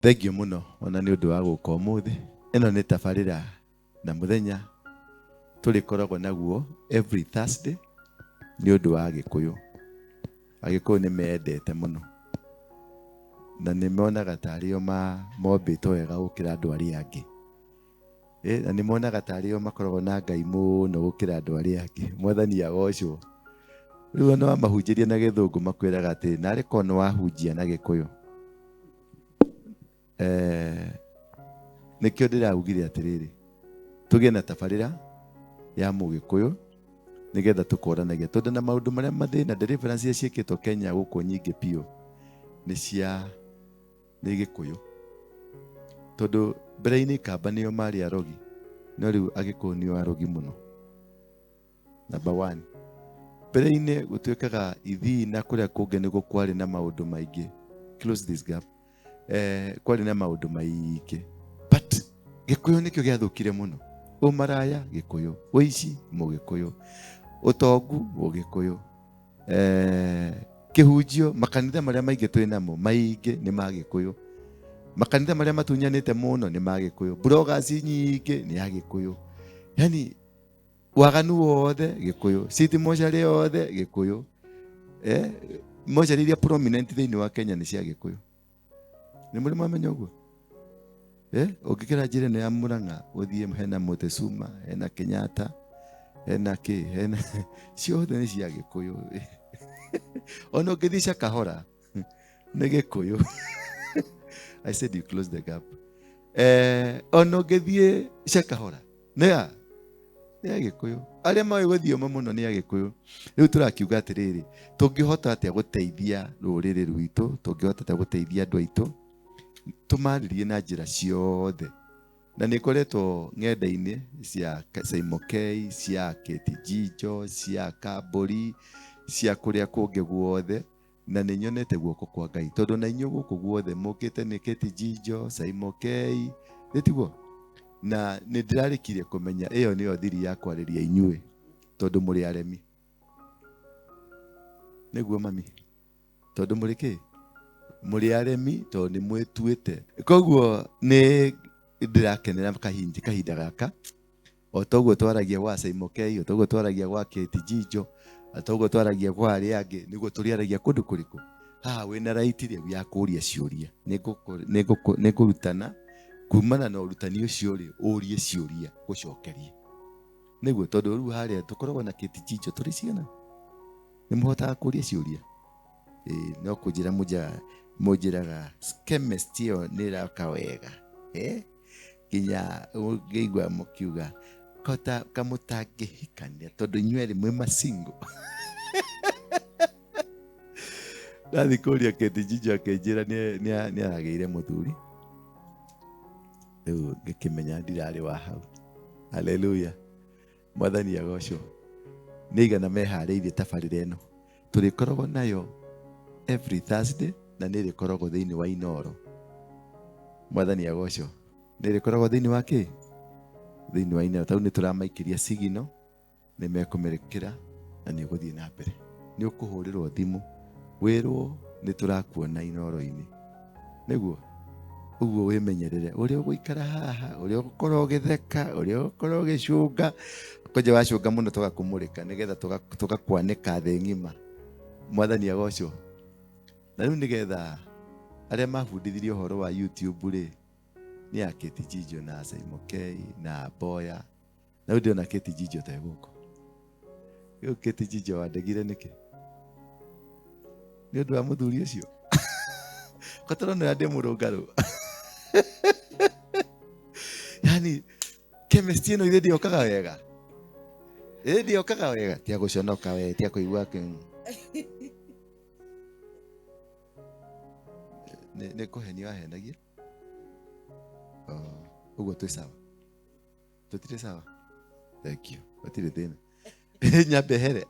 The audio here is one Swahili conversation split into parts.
Thengio muno ona ni undu wa guka umuthi. Ino ni tabarira na muthenya tuli koragwo naguo every Thursday ni undu wa Gikuyu. Agikuyu ni meendete muno. Na ni monaga tario mombitwo wega gukira andu aria angi. Na ni monaga tario makoragwo na Ngai muno gukira andu aria angi. Mwathani agocwo. Riu no mahunjirie na Githungu makwiraga ati nari kono wahunjia na Gikuyu. Nikio ndiraugire atiriri tugie na tabarira ya Mugikuyu nigetha tukoranagia tondu na maundu maria mathina deliverance ciekitwo Kenya guku nyingi pio ni Gikuyu tondu mbere-ini kamba nio mari arogi no riu Agikuyu nio arogi muno. Number 1 mbere-ini gutuikaga ithii na kuria kungi ni gukwari na maundu maingi. Close this gap. Kwari na maundu maingi but Gikuyu nikio giathukire muno. Umaraya Gikuyu, uici Mugikuyu, utongu Mugikuyu, kihunjio makanitha maria maingi twi namo maingi ni ma Gikuyu. Makanitha maria matunyanite muno ni ma Gikuyu. Bloggers nyingi ni ya Gikuyu. Yani waganu wothe Gikuyu, city mochari yothe Gikuyu. Mochari iria prominent thiini wa Kenya ni cia Gikuyu. Ni muri mwamenya uguo? Ukikira njira ya Murang'a uthie hena Mutesuma, hena Kenyatta, hena ciothe ni cia Gikuyu. Ono ngithia kahora ni Gikuyu. I said you close the gap. Ono ngithie kahora ni ya Gikuyu. Aria mawe guthioma muno ni ya Gikuyu. Riu turakiuga atiriri tungihota atia guteithia ruriri rwitu, tungihota atia guteithia andu aitu tumaririe na njira ciothe. Na nikoretwo ng'enda-ini cia Saimokei, cia Jijo, cia Kamburi, cia kuria kungi guothe, na ni nyonete guoko kwa Ngai tondu na inyu guku guothe mukite ni Jijo, Saimokei, nitiguo. Na ni ndirarikirie kumenya iyo niyo thiri ya kwariria inyue tondu muri aremi. Niguo mami. Tondu muri ki? Muri aremi tondu ni mwituite. Koguo ni ndirakenera kahinda gaka. O toguo twaragia gwa Saimokei, o toguo twaragia gwa Jijo, o toguo twaragia gwa aria angi, niguo turiaragia kundu kuriku. Wina right riu ya kuria ciuria. Nigurutana kumana na urutani ucio ri urie ciuria gucokerie. Niguo tondu riu haria tukoragwo na Jijo turi ciana. Ni muhotaga kuria ciuria. No kujira mujiraga chemist yo ni raka wega. Kinya ngeigua mukiuga kota kamutangihikania tondu inyweri mwe masingo. Ndathi kuria Jijo akenjira ni arageire muthuri. Riu ngikimenya ndirari wa hau. Hallelujah. Mwathani agocwo. Nigana mehariirie tabarira ino turikoragwo nayo every Thursday na nirikoragwo thiini wa Inoro. Mwathani agocwo. Nirikoragwo thiini wa ki? Thiini wa Inoro. Tau ni turamaikiria sigino ni mekumerekera na ni guthie na mbere. Ni ukuhurirwo thimu wirwo ni turakuona Inoro-ini. Niguo uguo wimenyerere uri uguikara haha, uri ugukorwo githeka, uri ugukorwo gicunga, koje wacunga muno tugakumurika nigetha tugakwanika thi ngima. Mwathani agocwo. Na riu nigetha aria mabundithirio horo wa YouTube ri ni ya Jijo na Saimokei na Boya. Na ndio na Jijo ta guko. Yo Jijo wadegire niki? Ni ndu wa muthuri ucio. Katoro no ande murungaru. Yani chemistry no ithedi okaga wega. Ithedi okaga wega tia guconoka we tia kuigua ne kuhenio ahenagia. Uguo twi sawa. Tutire sawa. Thank you. Watire thina. Nyambe here.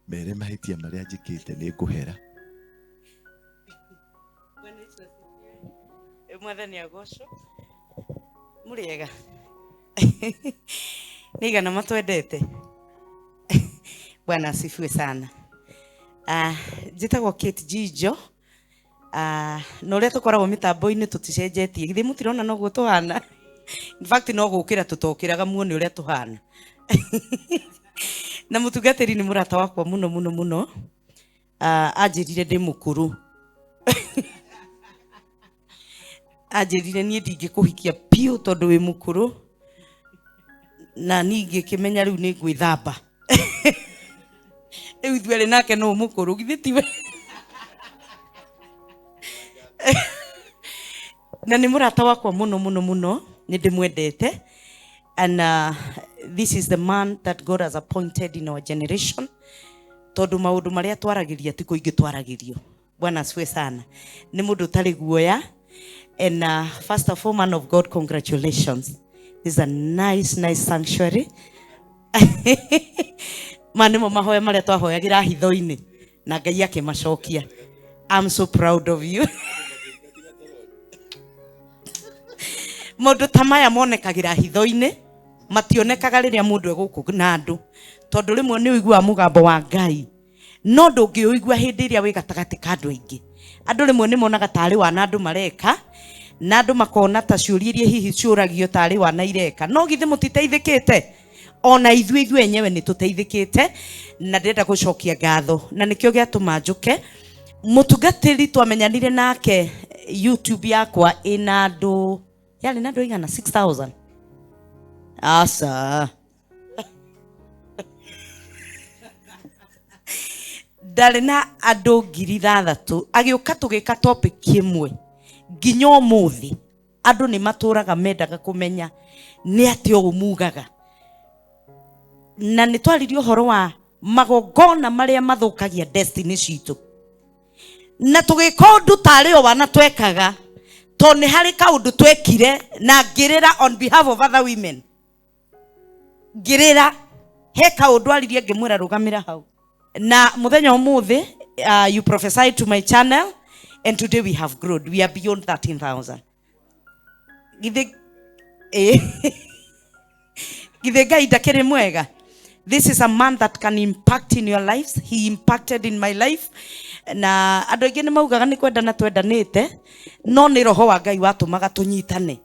Mere mahitia maria njikite ni nguhera. Mwathani agocwo. Muriega. Nigana matwendete. Bwana asifiwe sana. Jitagwo Jijo no ria tukoragwo mitambo-ini tuticenjetie githi mutirona no guo tuhana. In fact no gukira tutokiraga muone uria tuhana. Na mutungatiri ni murata wakwa muno muno muno. Anjirire ndi mukuru. Anjirire nie ndingikuhikia piu tondu wi mukuru. Na ningi kimenya riu ni gwithamba. Riu ithuere nake no mukuru githi tiwe. Na ni murata wakwa muno muno muno ni ndimwendete. And this is the man that God has appointed in our generation. Tondu maundu maria twaragiria tiko ingi twaragirio. Bwana asifiwe sana. Ni mundu tari guoya. And first of all, man of God, congratulations. This is a nice sanctuary. Manimo mahoya maria twahoyagira hitho-ini na Ngai akimacokia. I'm so proud of you. Mundu tamaya monekagira hitho-ini mationekaga riria mundu eguku na andu tondu rimwe ni uigua mugambo wa Ngai no ndungiuigua hindi iria wi gatagati ka andu aingi. Andu rimwe ni monaga tari wana andu mareka na andu makona ta ciuria iria hihi ciuragio tari wana ireka no githi mutiteithikite ona ithu enyewe ni tuteithikite na ndenda gucokia ngatho na nikio giatuma njuke mutungatiri twamenyanire nake YouTube yakwa ina andu yali na andu igana 6000 asa ndari na andu 6000 agiuka tugika topic imwe nginya umuthi andu ni maturaga mendaga kumenya ni ati umugaga na ni twaririo uhoro wa magongona maria mathukagia destiny citu na tugika undu tari o wana twekaga to ni hari kaundu twekire na ngirira on behalf of other women ngirira he kaundu aririe ngimwira rugamira hau na muthenya umuthi you prophesied to my channel and today we have grown. We are beyond 13,000. Githega idakere mwega. This is a man that can impact in your lives. He impacted in my life. Na andu aingi ni maugaga ni kwendana twendanite no ni roho wa Ngai watumaga tunyitane.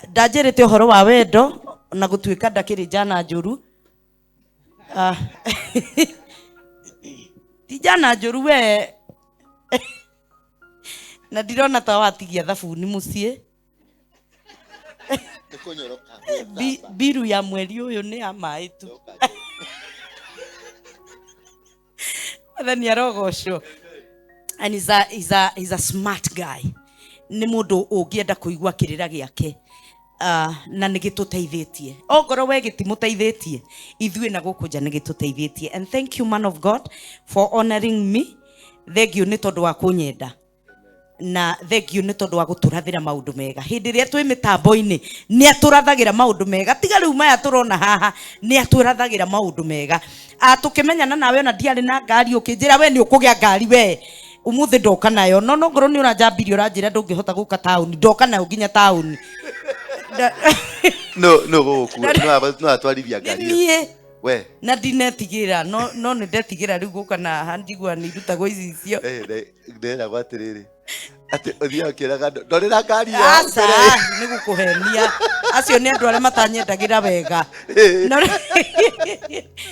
Ndanjirite uhoro wa wendo na gutuika ndakiri jana njuru. Ti jana njuru we na ndirona ta watigia thabuni mucie. Biru ya mweri uyu ni ya mai tu. Then yarogosho. And he's a smart guy. Ni mundu ungienda kuigua kirira giake. Na nigituteithitie. Ogoro we gitimuteithitie. Ithuĩ na guku nja nigituteithitie. And thank you, man of God, for honoring me. Thank you ni tondu wa kunyenda. Na thank you ni tondu wa guturathira maundu mega. Hindi ria twi mitambo-ini ni aturathagira maundu mega. Tiga riu maya turona haha ni aturathagira maundu mega. Tukimenyana nawe ona ndiari na ngari ukinjira we ni ukugia ngari we. Umuthi ndoka nayo. No ngoro ni uranjambirie uranjira ndungihota guka town. Ndoka nayo nginya town. No goku. No atwarithia ngari. We. Na dinetigira no ni ndetigira riu guka na handigwa ni rutagwo icio. Ndera gwatiriri. Ati othia kiraga ndorera ngari ya. Asa ni gukuhenia. Acio ni andu aria matanyendagira wega.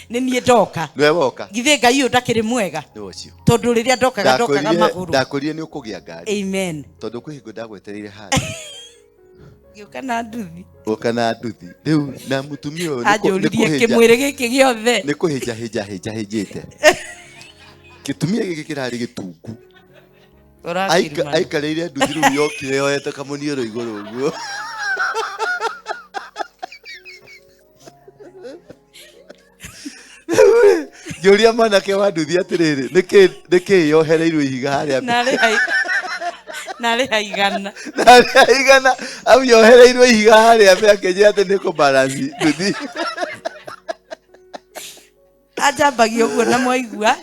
Ni nie ndoka. Nwe woka. Githe Ngai uyu ndakiri mwega. Ndocio. Tondu riria ndokaga maguru. Ndakurire ni ukugia ngari. Amen. Tondu kwi hingo ndagwetereire hali. Gioka na nduthi. Oka na nduthi. Riu na mutumia uyu ajuririe kimwire giki giothe. Ni kuhija hijite. Kitumia giki kirari gitungu. Aikarĩire nduthi rĩu yokire yoete kamuniũrũ igũrũ ũguo. Ngĩũria mwanake wa nduthi atĩrĩrĩ nĩkĩ yohereirwo ihiga harĩa narĩ haigana au yohereirwo ihiga harĩa mbere akĩnjĩra atĩ nĩ kũbalance nduthi. Ajambagio guo na mwaigua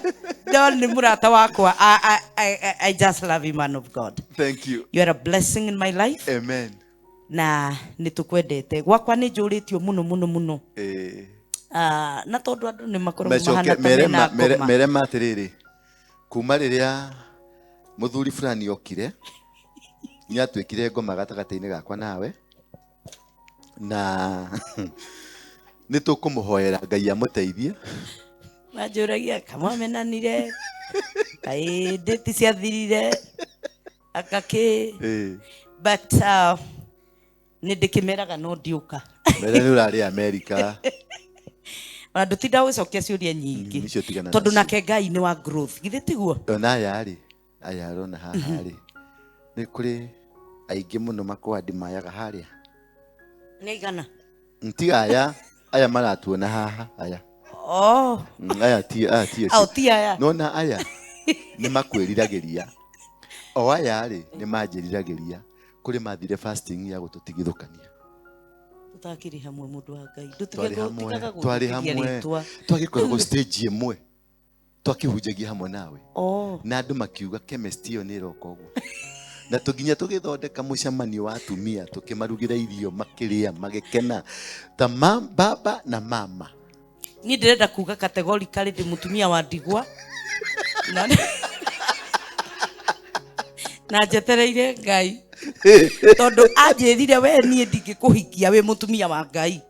John ni murata wakwa. I just love you, man of God. Thank you. You are a blessing in my life. Amen. Na nitukwendete gwakwa ni njuritio muno na tondu andu ni makorwo mahana ta mena mere matiriri kuma riria muthuri fulani okire ni atwikire ngoma gatagata-ini gakwa nawe na ni tukumuhoera Ngai amuteithie majuragia kama menanire kai date cia thirire akake but ni ndikimeraga no ndiuka mera ni urari America ona ndutinda gucokia ciuria nyingi tondu nake Ngai ni wa growth githe tiguo ona aya arona haha ri ni kuri aingi muno makwandi mayaga haria ni igana ntiga aya maratuona haha aya aya ti aya no na aya ni makwiriragiria o aya ri ni manjiriragiria kuri mathire fasting ya gututigithukania tutakiri hamwe mundu wa Ngai twari hamwe twagikorwo stage imwe twakihunjagia hamwe nawe na andu makiuga chemistry yo ni roko guo na tuginya tugithondeka mucemanio wa atumia tukimarugira irio makiria magikena ta baba na mama ni ndirenda kuga categorically ndi mutumia wa ndigwa na jetereire Ngai tondu anjirire we nie ndingikuhikia we mutumia wa Ngai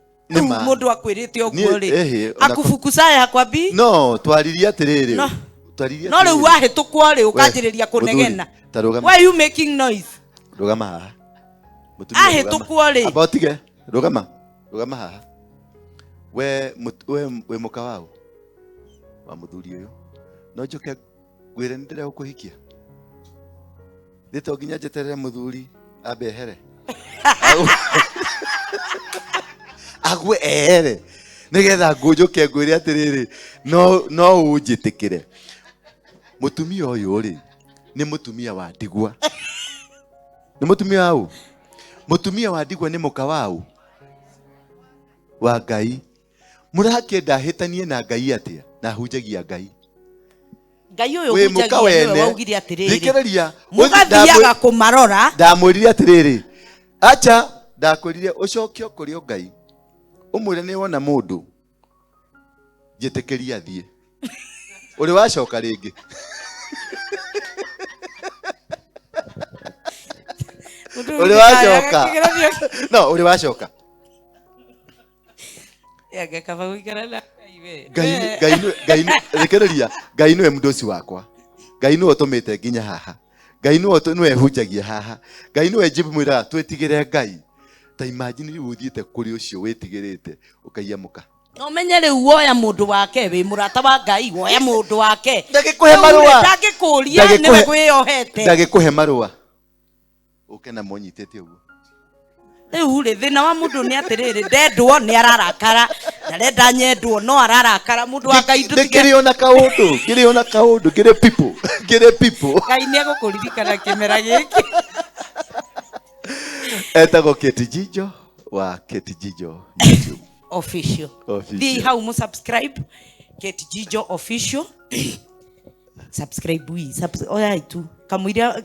mundu akwirite oguo ri akufukusaya akwambi no twariria atiriri no riu wahitukwo ri ukanjiriria kunegena why you making noise rugama haha mutumia ahitukwo ri abotige rugama haha we muka wao wa muthuri uyu no njoke gwire ndire ukuhikia ndito ginya jeterere muthuri abehere agwe ehere nigetha ngujuke ngwire atiriri no unjitikire mutumia uyu ri ni mutumia wa ndigwa ni mutumia wao mutumia wa ndigwa ni muka wao wa Ngai murakenda hitanie na Ngai atia na hunjagia Ngai Ngai uyu hunjagia ni waugire atiriri thikiriria mugathiaga kumarora ndamwirire atiriri acha ndakwirire ucokio kuri Ngai umwire ni wona mundu jitikiria thie uri wacoka ringi uri wacoka no uri wacoka yaga kaba guikara na iwe Ngai thikiriria Ngai niwe mundoci wakwa Ngai niwe utumite nginya haha Ngai niwe hunjagia haha Ngai niwe jibu mwira twetigire Ngai ta imagine riu uthiite kuri ucio witigirite ukaiyamuka no menye riu woya mundu wake wi murata wa Ngai woya mundu wake ndagikuhe marua ndagikuria niwe gwiyohete ndagikuhe marua ukena monyitete uguo riu ri thina wa mundu ni atiriri ndendwo ni ararakara ndarenda nyendwo no ararakara mundu wa Ngai ndikiriona kaundu kire people Ngai ni agukuririkana kimera giki etagwo Jijo wa Jijo YouTube official thi hau mu subscribe Jijo official subscribe oya tu kamuria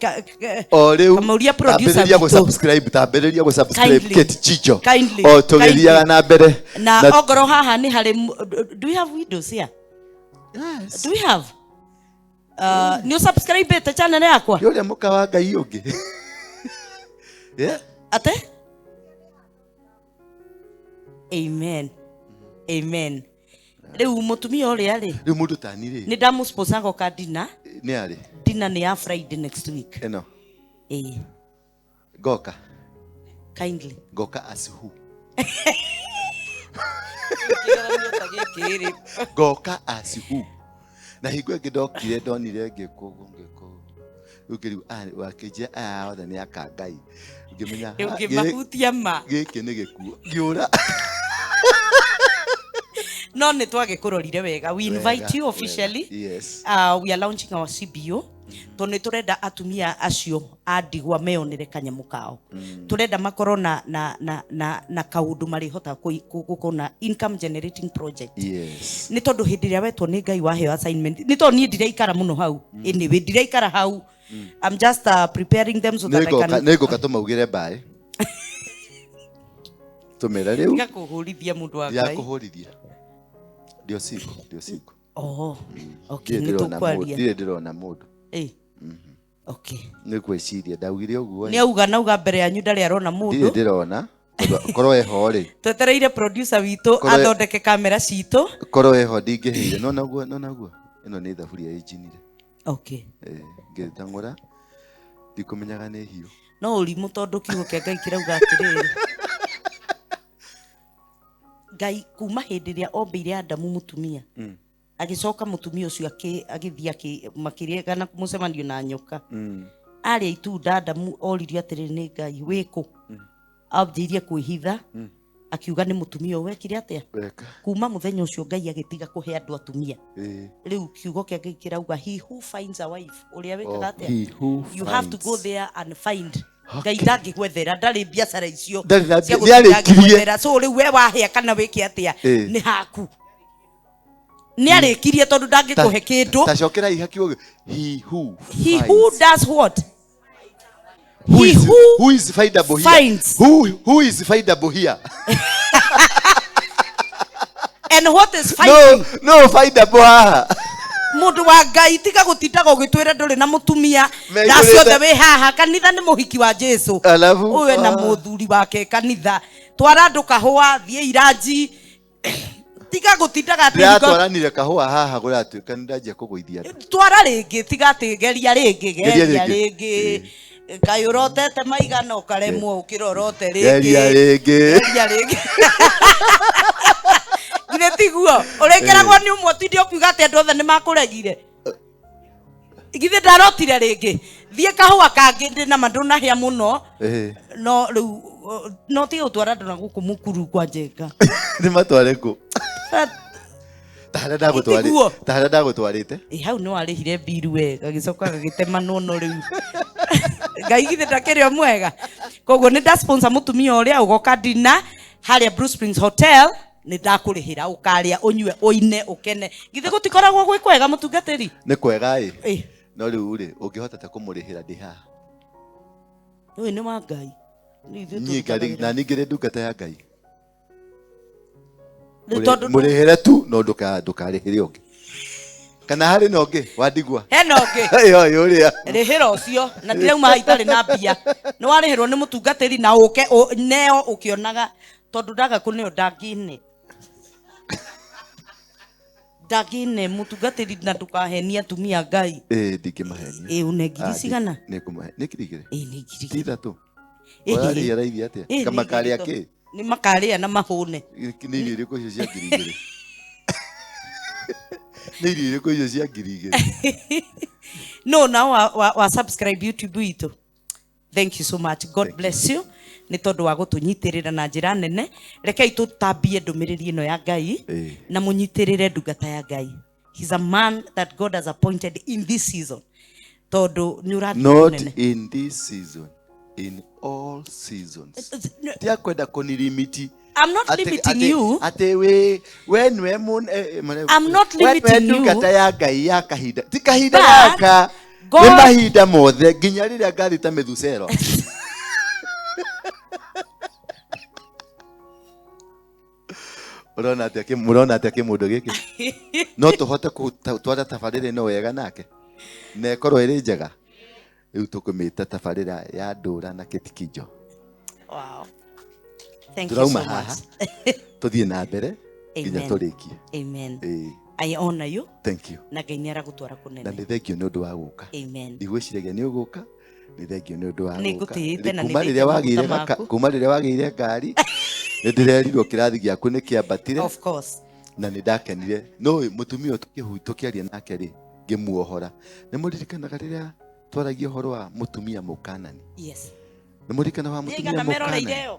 producer go subscribe taberiria go subscribe Jijo o tugeria na mbere na ogoro haha ni hari do we have videos here yes do we have new subscribe ta channel yakwa yule muka wa Ngai ungi yeah ate amen riu mutumia uria ri riu mundu tani ri ni ndamu sponsor goka dina ni ari dina ni ya Friday next week eno goka kindly goka as who goka as who na higwe ngidokire ndonire ngikugu ukiriu wakije othe ni aka Ngai ngimenya ngimahutia ma giki ni gikuo ngiura no ni twagikurorire wega we invite you officially yes we are launching our CBO to ni turenda atumia acio andigwa meyonere kanyamu kao turenda makorwo na kaundu mari hota gukona income generating project yes ni tondu hindi ria wetwo ni Ngai waheo assignment ni to ni ndireikara muno hau ni we ndireikara hau I'm just preparing them so that I can nego katumaugire bye tumera riu ngakuhurithia mundu wa Ngai yakuhurithia ndio siku okay ni tukwaria ndire ndirona mundu Okay. Nĩ gwĩciria ndaugire ũguo. Nĩ auga nauga mbere yanyu ndarĩ arona mũndũ. Ndirona. Korwo eho rĩ. Twetereire producer witũ athondeke kamera citũ. Korwo eho ndingĩhĩire. No naguo. Ĩno nĩ thaburia ĩnjinire. Okay. Ngĩtang'ũra. Ndikũmenyaga nĩ hiũ. No ũrimũ tondũ kiugo kĩa Ngai kĩrauga atĩrĩrĩ. Ngai kuma hĩndĩ ĩrĩa ombeire Adamu mũtumia. Agĩcoka mũtumia ũcio agĩthiĩ makĩrĩgana mũcemanio na nyoka. Arĩa itunda Adamu oririo atĩrĩrĩ nĩ Ngai wĩkũ. Ambĩrĩirie kwĩhitha. Akiuga nĩ mũtumia ũyũ wekire atĩa. Kuma mũthenya ũcio Ngai agĩtiga kũhe andũ atumia. Rĩu kiugo kĩa Ngai kĩrauga he who finds a wife. Ũrĩa wĩkaga atĩa. You have to go there and find. Ngai ndangĩgwethera ndarĩ biacara icio. Nĩarĩkirie. So rĩu we wahĩa kana wĩke atĩa nĩ haku. Nĩarĩkirie tondũ ndangĩkũhe kĩndũ. Tacokera ihakiugo he who does what? Who is findable here? Who is findable here? And what is finding? No findable haha. Mundu wa Ngai tiga gũtindaga ũgĩtwĩra ndũrĩ na mũtumia. Ndaciothe wĩ haha kanitha nĩ mũhiki wa Jesu. Ũyũ na mũthuri wake kanitha. Twara andũ kahũa thiĩ iranji. Tiga gũtindaga atĩ twaranire kahũa haha gũratuĩka nĩndanjia kũgũithia andũ. Twara rĩngĩ tiga atĩ geria rĩngĩ. Ngai ũrotete maigana ũkaremwo ũkĩrorote rĩngĩ. Geria rĩngĩ. Githĩ tiguo ũrĩkeragwo nĩ ũmwe tindi ũkiuga atĩ andũ othe nĩ makũregire. Githĩ ndarotire rĩngĩ. Thiĩ kahũa kangĩ ndĩ na mandũnahĩa mũno. No rĩu no tiga ũtwara andũ na gũkũ mũkuru kwa Njenga. Nĩ matware kũ? Tahara ndagũtwarĩte. Hau nĩ warĩhire biru wega gĩcoka gagĩtemanwo no rĩu. Ngai githĩ ndakĩrĩ o mwega. Koguo nĩ nda sponsor mũtumia ũrĩa ũgoka dina harĩa Bruce Springs Hotel nĩ ndakũrĩhĩra ũkarĩa ũnyue ũine ũkene. Githĩ gũtikoragwo gwĩ kwega mũtungatĩri? Nĩ kwega ĩ. No rĩu rĩ ũngĩhota ta kũmũrĩhĩra ndĩ haha. Ũyũ nĩ wa Ngai. Na ningĩ ndungata ya Ngai. Mũrĩhĩre tu no ndũkarĩhĩre ũngĩ. Kana harĩ na ũngĩ wandigua. Hena ũngĩ. Ĩyo ũrĩa. Rĩhĩra ũcio na ndirauma itarĩ na mbia. Nĩ warĩhĩrwo nĩ mũtungatĩri na ũke neo ũkĩonaga tondũ ndaga kũneo ndangine. Ndangine mũtungatĩri na ndũkahenia atumia Ngai. Ndingĩmahenia. Une ngiri cigana? Nĩkũmahe. Nĩ ngiri igĩrĩ. Nĩ ngiri ithatũ. Warĩhia raithi atĩa? Kamakarĩa kĩ? Nĩ makarĩa na mahũne. Nĩ irio irĩkũ icio cia ngiri igĩrĩ? Nĩ irio irĩkũ icio cia ngiri igĩrĩ? No now wa subscribe YouTube witũ. Thank you so much. God bless you. Nĩ tondũ wa gũtũnyitĩrĩra na njĩra nene. Rekei tũtambie ndũmĩrĩri ĩno ya Ngai na mũnyitĩrĩre ndungata ya Ngai. He's a man that God has appointed in this season. Tondũ nĩ ũrathiĩ nene. Not in this season. In all seasons. Tia kwenda kũnilimiti. I'm not limiting you. Ate we nwe mun I'm not limiting you. Ndungata ya Ngai ya kahinda. Ti kahinda gaka. Nĩ mahinda mothe nginya rĩrĩa ngari ta Methuselo. Murona atĩa kĩmũndũ gĩkĩ. No tũhote gũtwara tabarĩra ĩno wega nake. Na ĩkorwo ĩrĩ njega. Rĩu tũkũmĩta tabarĩra ya Ndura na Jijo. Wow. Thank you so much. Tuthiĩ na mbere nginya tũrĩkie. Amen. I honor you. Thank you. Na Ngai nĩaragũtwara kũnene. Na nĩ thengio nĩ ũndũ wa gũka. Amen. Ndigwĩciragia nĩ ũgũka. Nĩ thengio nĩ ũndũ wa gũka. Nĩngũtĩĩte na kuma rĩrĩa wagĩire ngari. Nĩ ndĩrerirwo kĩrathi gĩaku nĩ kĩambatire. Of course. Na nĩ ndakenire. No mũtumia tũkĩaria nake rĩ ngĩmuohora. Nĩ mũririkanaga rĩrĩa twaragia ũhoro wa mũtumia mũkanani. Yes. Nĩ mũririkana wa mũtumia mũkanani.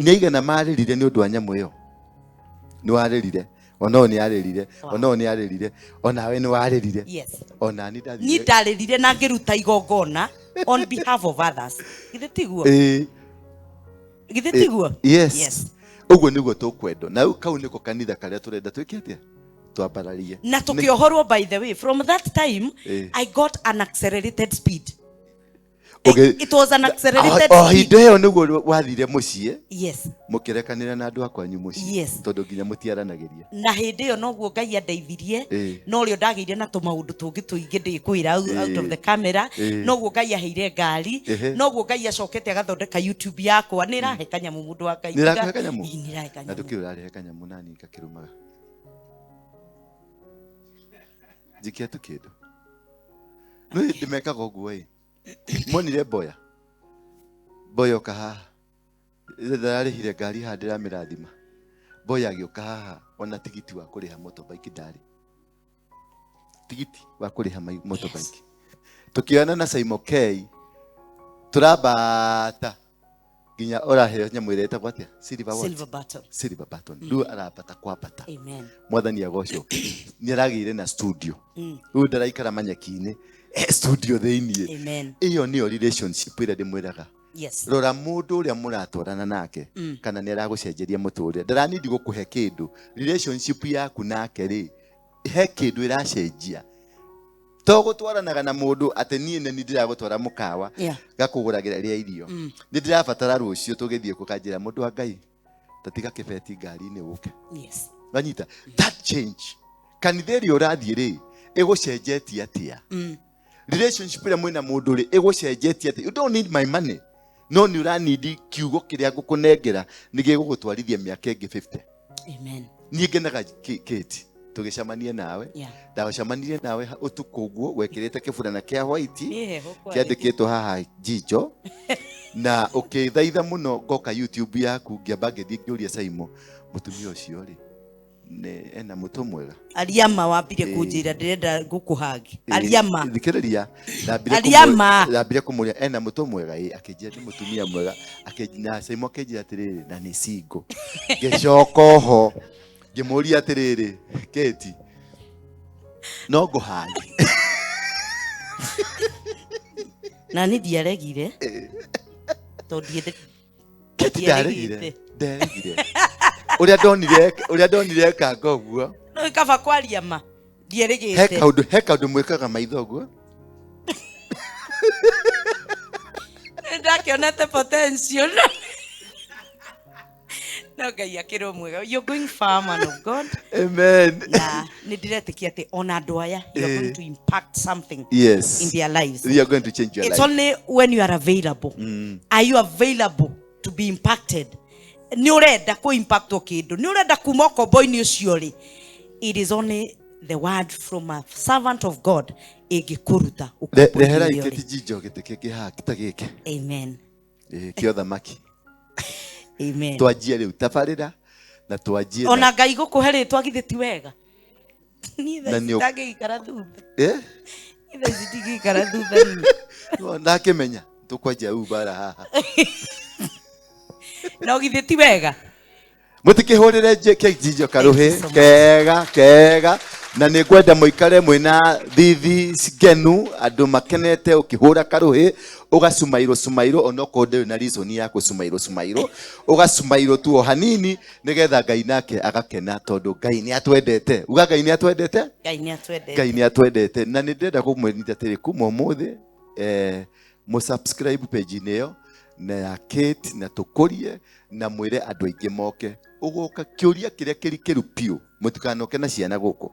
Nĩ igana marĩrire nĩ ũndũ wa nyamũ ĩyo. Nĩ warĩrire. Ona nĩ arĩrire. Ona nĩ arĩrire. Ona we nĩ warĩrire. Yes. Ona nĩ ndarĩrire na ngĩruta igongona on behalf of others. Githĩ tiguo? Githĩ tiguo? Yes. Ũguo nĩguo tũkwenda. Na kau nĩko kanitha karĩa tũrenda twĩke atĩa? Twambararie. Na tukĩohorwo by the way from that time I got an accelerated speed. It was an accelerated hinde yo niguo wathire mucie. Yes. Mukirekanira na andu akwanyu mucie. Yes. Tondu nginya mutiaranagiria. Na hinde yo noguo Ngai andeithirie no rio ndageire na tumaundu tungi tuingi ndikwira out of the camera noguo Ngai aheire ngari noguo Ngai acokete agathondeka YouTube yakwa ni rahe kanyamu mundu wa Ngai. Ni rahe kanyamu. Ni rahe kanyamu. Na tukio rahe kanyamu nani kakirumaga. Jikia tukido. No ndimekaga uguo monire boya kaha ndararihire ngari handira mirathima boya agioka haha ona tigiti wa kuriha motorbike ndari tigiti wa kuriha motorbike tukiona na Simon K turabata ginya orahe nyamwireta gwatia silver button ndu arabata kwabata. Amen. Mwathani agocwo ni aragire na studio u ndaraikara manyaki-ini studio theinie. Amen. Iyo niyo relationship ira ndimwiraga. Yes. Rora mundu uria muratwarana nake kana ni aragucenjeria muturire ndaranidi gukuhe kindu relationship yaku nake ri he kindu iracenjia to gutwaranaga na mundu ati nie ni ndiragutwara mukawa gakuguragira ria irio ni ndirabatara rucio tugithie kukanjira mundu wa Ngai tatiga kibeti ngari-ini uke. Yes. Banyita that change kanitheri urathie ri igucenjetie atia relationship ira mwina mundu ri igucenjetie atia. You don't need my money no ni uranidi kiugo kiria ngukunengera nige gugutwarithia miaka ingi 50. Amen. Ni ngenaga Kate tugicamanie nawe ndagacamanirie nawe utuku uguo wekirite kibudana kia white kiandikitwo haha Jijo na ukithaitha muno ngoka YouTube yaku ngiamba ngithii ngiuria Simon mutumia ucio ri ne ena muto mwega aliama wambire kunjira ndirenda ngukuhagi aliama thikiriria ndambire kumuria ena muto mwega akinjia ni mutumia mwega akinjina Simon akinjia atiriri na ni single ngicoko ho ngimuria atiriri Keti no nguhagi na ni ndiaregire tondiende ndiaregire uria ndonire kanga uguo no ikaba kwaria ma ndierigite he kaundu mwikaga maitho uguo ndakionete potential no Ngai akiro mwega. You're going far, man of God. Amen. Na nidiretikia ati ona andu aya you're going to impact something in their lives. You are going to change your life. It's only when you are available. Are you available to be impacted? Ni urenda ku impact o kindu ni urenda kuma kombo-ini ucio ri it is only the word from a servant of God igikuruta rehera iketi Jijo giteke kiha kitagike. Amen. Kio thamaki. Amen. Twajie riu tabarira na twajie ona Ngai gukuhe ritwa githi ti wega ni tha ndagikara thutha ni tha ndigikara thutha ni no ndakimenya tukwanjia ubara haha no githi ti wega mutikihurire Jijo karuhi kega na ni kwenda muikare mwina thithi ngenu andu makenete ukihura karuhi ugasumairo onoko ndewe na reason ya kusumairo ugasumairo tu hanini nigetha Ngai nake agakena tondu Ngai ni atwendete uga Ngai ni atwendete na ni ndenda kumwirita tiri kuma umuthi mu subscribe page neyo na ya Kate na tukurie na mwire andu aingi moke ugoka kiuria kiria kirikiru piu mutukanoke na ciana guku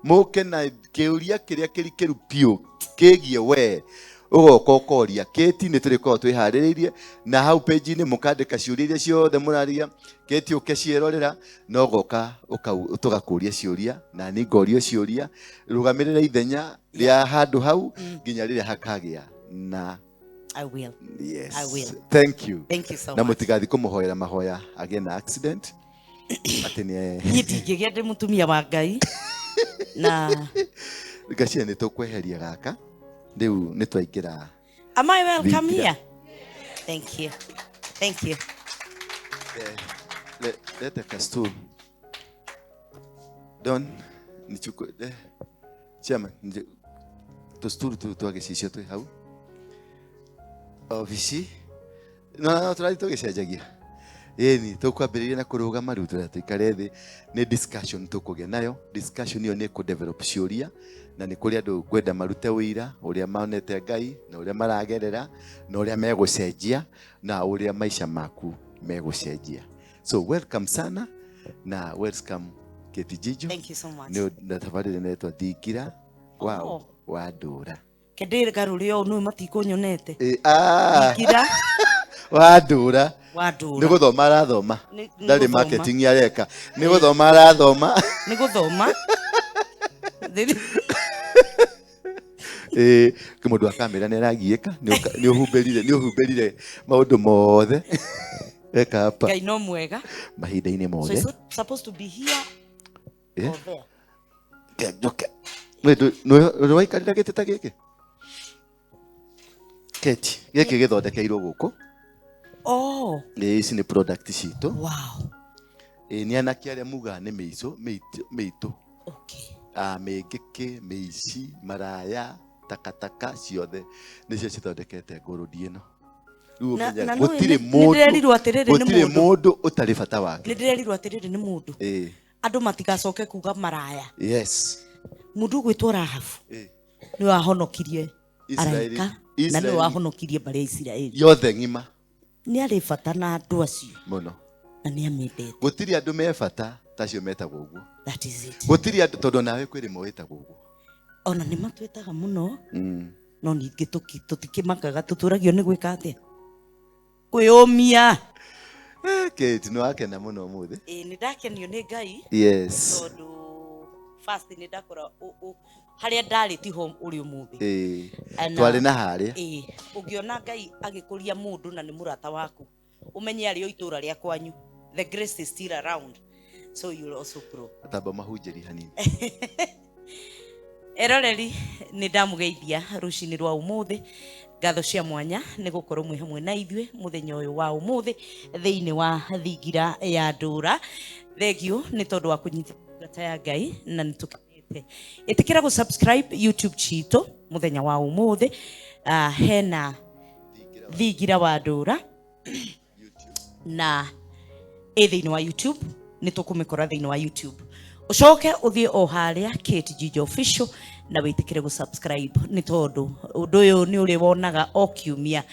muke na kiuria kiria kirikiru piu kigie we ugoka ukoria Kate ni turiko twiharirie na hau page ni mukandika ciuria ciothe muraria Kate ukeciirorera no goka tugakuria ciuria na ni ngorio ciuria rugamirira ithenya ria handu hau nginya riria hakagia na I will. Yes. I will. Thank you. Thank you so much. Na mutigathi kumuhoera mahoya again na accident. Atene. Ngitige ndi mutumia wa Ngai. Na gachia ni tukweheria gaka. Riu ni twaingira. Am I welcome here? Thank you. Thank you. Let us stool. Don nichukue. Chairman, to stool tu agesisio tu hau. Ofisi no turari tugicenjagia Eni tukwambiriria na kurugama riu tuikare thi ni discussion tukugia nayo. Discussion iyo ni ku develop ciuria na ni kuri andu kwenda marute wira uria maonete Ngai na uria maragerera na uria megucenjia na uria maisha maku megucenjia. So welcome sana na welcome Keti Jijo. Thank you so much. Ni natabarire netwa Thingira wa Ndura. Kedere garurio no matikunyonete. Thingira wa Ndura. Ndura. Ni guthoma arathoma. Ndari marketing yareka. Ni guthoma arathoma. Ni guthoma. Kimundu wa kamera neragieka ni uhumberire maundu mothe. Eka hapa. Ngai no mwega. Mahinda-ini mothe. So it's supposed to be here or there. Okay. No waikarira giti ta giki. Keti, giki githondekeirwo guku. Oh. Ici ni product citu. Wow. Ni anake aria muga ni meitu. Okay. Mengiki, meici, maraya, takataka ciothe nicio cithondekete ngurudi ino. Gutire mundu utari bata wake. Ndirerirwo atiriri ni mundu. Andu matigacoke kuga maraya. Yes. Mundu gwitwo Rahabu. Ni wahonokirie araika na ni wahonokirie bari Israeli. Yothe ngima. Ni ari bata na andu acio. Muno. Na ni amendete. Gutiri andu me bata tacio metagwo uguo. That is it. Gutiri andu tondu nawe kwirimo wetagwo uguo. Ona ni matwetaga muno. No ningi tutikimakaga tuturagio ni gwika atia. Kwiyumia. Kate no akena muno muthe. Ni ndakenio ni Ngai. Yes. Tondu first ni ndakora haria ndari ti home uri umuthi. Twari na haria. Ungiona Ngai agikuria mundu na ni murata waku. Umenye ari o itura ria kwanyu. The grace is still around. So you will also grow. Atamba mahunjeri hanini. Eroreri ni ndamugeithia rucini rwa umuthi. Ngatho cia mwanya ni gukorwo mwe hamwe na ithue muthenya uyu wa umuthi thiini wa Thingira ya Ndura. Thegio ni tondu wa kunyita ngata ya Ngai na nitukite. Itikira go subscribe YouTube chito muthenya wa umuthi. Hena Thingira wa Ndura na thiini wa YouTube ni tukumikora thiini wa YouTube. Ucoke uthie o haria Kate Jijo official na witikire go subscribe ni tondu undu uyu ni uri wonaga o kiumia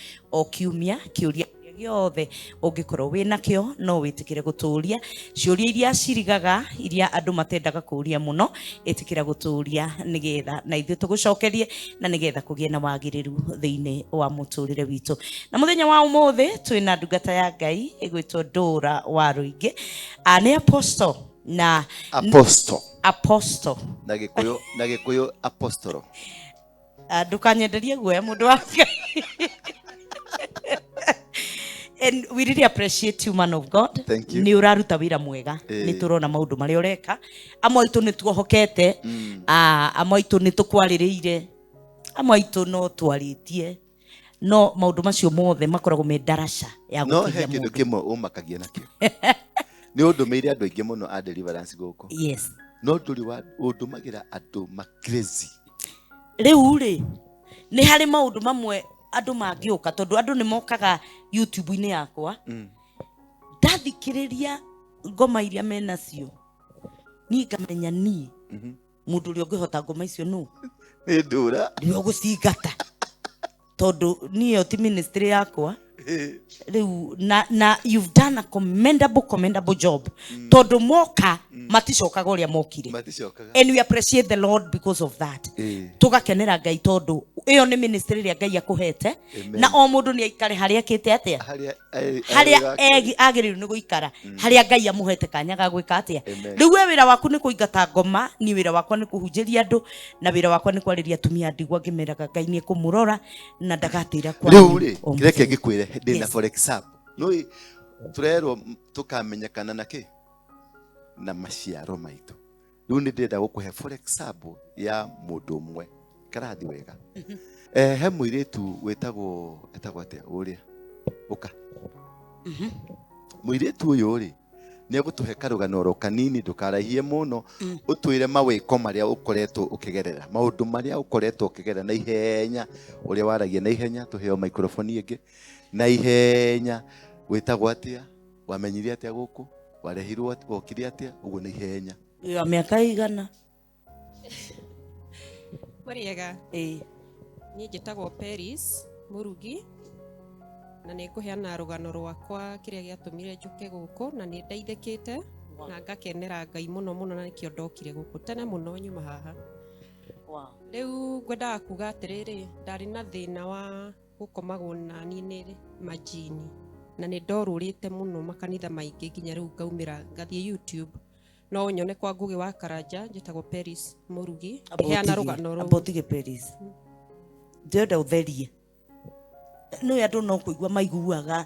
kiuria giothe ungikorwo wina kio no witikire guturia ciuria iria cirigaga iria andu matendaga kuria muno itikira guturia nigetha na ithu tugucokerie na nigetha kugie na wagiriru thiini wa muturire witu. Na muthenya wa umuthi twina ndungata ya Ngai igwitwo Ndura Waruinge ni apostle na apostle na gikuyu apostolo ndukanyenderie guoya mundu wa Ngai. And we really appreciate you, man of God. Thank you. Ni uraruta wira mwega ni turona maundu mari ureka amwe itu ni tuohokete amwe itu ni tukwarireire amwe itu no twaritie no maundu macio mothe makoragwo me darasha ya gukiria mundu no kindu kimwe umakagia nakio ni undumeire andu aingi muno a deliverance guku. Yes. No tuli wa undumagira andu ma crazy riu ri ni hari maundu mamwe andu mangiuka tondu andu ni mokaga YouTube ini yakwa ndathikiriria ngoma iria menacio ni ngamenya ni mundu uri ungihota ngoma icio no ni Ndura ni ugucingata tondu niyo ti ministry yakwa. Riu na you've done a commendable job tondu moka maticokaga uria mokire and we appreciate the Lord because of that. Tugakenera Ngai tondu iyo ni ministry ria Ngai akuhete na o mundu ni aikare haria kite atia haria agiriru ni guikara haria Ngai amuhete kanya ga gwika atia. Riu we wira waku ni kuingata ngoma ni wira wakwa ni kuhunjiria andu na wira wakwa ni kwariria tumia ndigwa ngimeraga Ngai ni kumurora na ndagatira kwa riu ri kireke gikwire ndina for example no turero tukamenyekana naki na maciaro maitu riu ni ndenda gukuhe for example ya mundu umwe karathi wega he muiritu wetagwo atia uria uka muiritu uyu ri ni agutuhe karugano ro kanini ndukarahie muno utwire mawiko maria ukoretwo ukigerera maundu maria ukoretwo ukigerera na ihenya uria waragia na ihenya tuheo microphone ingi na ihenya wetagwo atia wamenyire atia guku warehirwo wokire atia uguo ni ihenya ya miaka igana Wariega ni njitagwo Paris Murugi na nĩ ngũheana rũgano rwakwa kĩrĩa gĩatũmire njũke gũkũ na nĩ ndeithĩkĩte na ngakenera Ngai mũno mũno na nĩkĩo ndokire gũkũ tene mũno nyuma haha. Rĩu ngwendaga kuga atĩrĩrĩ, ndarĩ na thĩna wa gũkomagwo na niĩ nĩ majini na nĩ ndorũrĩte mũno makanitha maingĩ nginya rĩu ngaumĩra ngathiĩ YouTube no nyone kwa Ngugi wa Karanja njĩtagwo Paris Murugi iheana rũgano rũu. Abotige Paris ndĩrenda ũtherie no andũ no kũigua maiguaga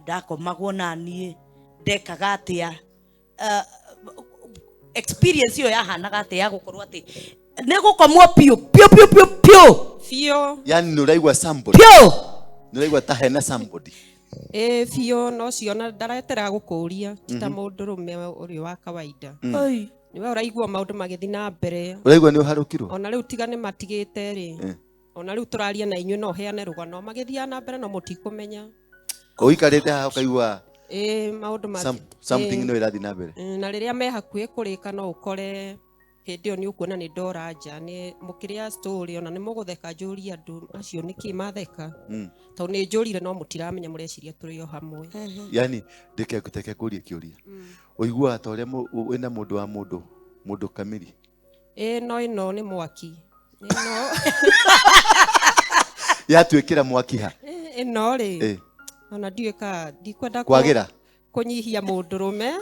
ndakomagwo na niĩ ndekaga atĩa experience yo yahanaga atĩa ya gũkorwo atĩ nĩ gũkomwo piũ yani nũraigua somebody nũraigua ta hena somebody biũ no ciona ndaretera gũkũria ta mũndũrũme ũrĩ wa kawaida niwe ũraigua maũndũ magĩthiĩ na mbere ũraigua nĩ ũharũkirwo ona rĩu tiga nĩ matigĩte rĩ ona rĩu tũraria na inyuĩ no heane rũgano magĩthiĩ na mbere no mũtikũmenya ũikarĩte haha ũkaigua maũndũ something no ĩrathiĩ na mbere na rĩrĩa me hakuhĩ kũrĩka no ũkore hĩndĩ ĩyo nĩ ũkuona nĩ ndora nja nĩ mũkĩrĩa story ona nĩ mũgũtheka njũria andũ acio nĩkĩ matheka tondũ nĩ njũrire no mũtiramenya mũreciria tũrĩ o hamwe yani ndeke kũria kĩũria ũiguaga ta ũrĩa wĩna mũndũ wa mũndũ kamiri no ĩno nĩ mwaki yatuĩkĩra mwaki ha ĩno rĩ ona ndikwenda kwagĩra kũnyihia mũndũrũme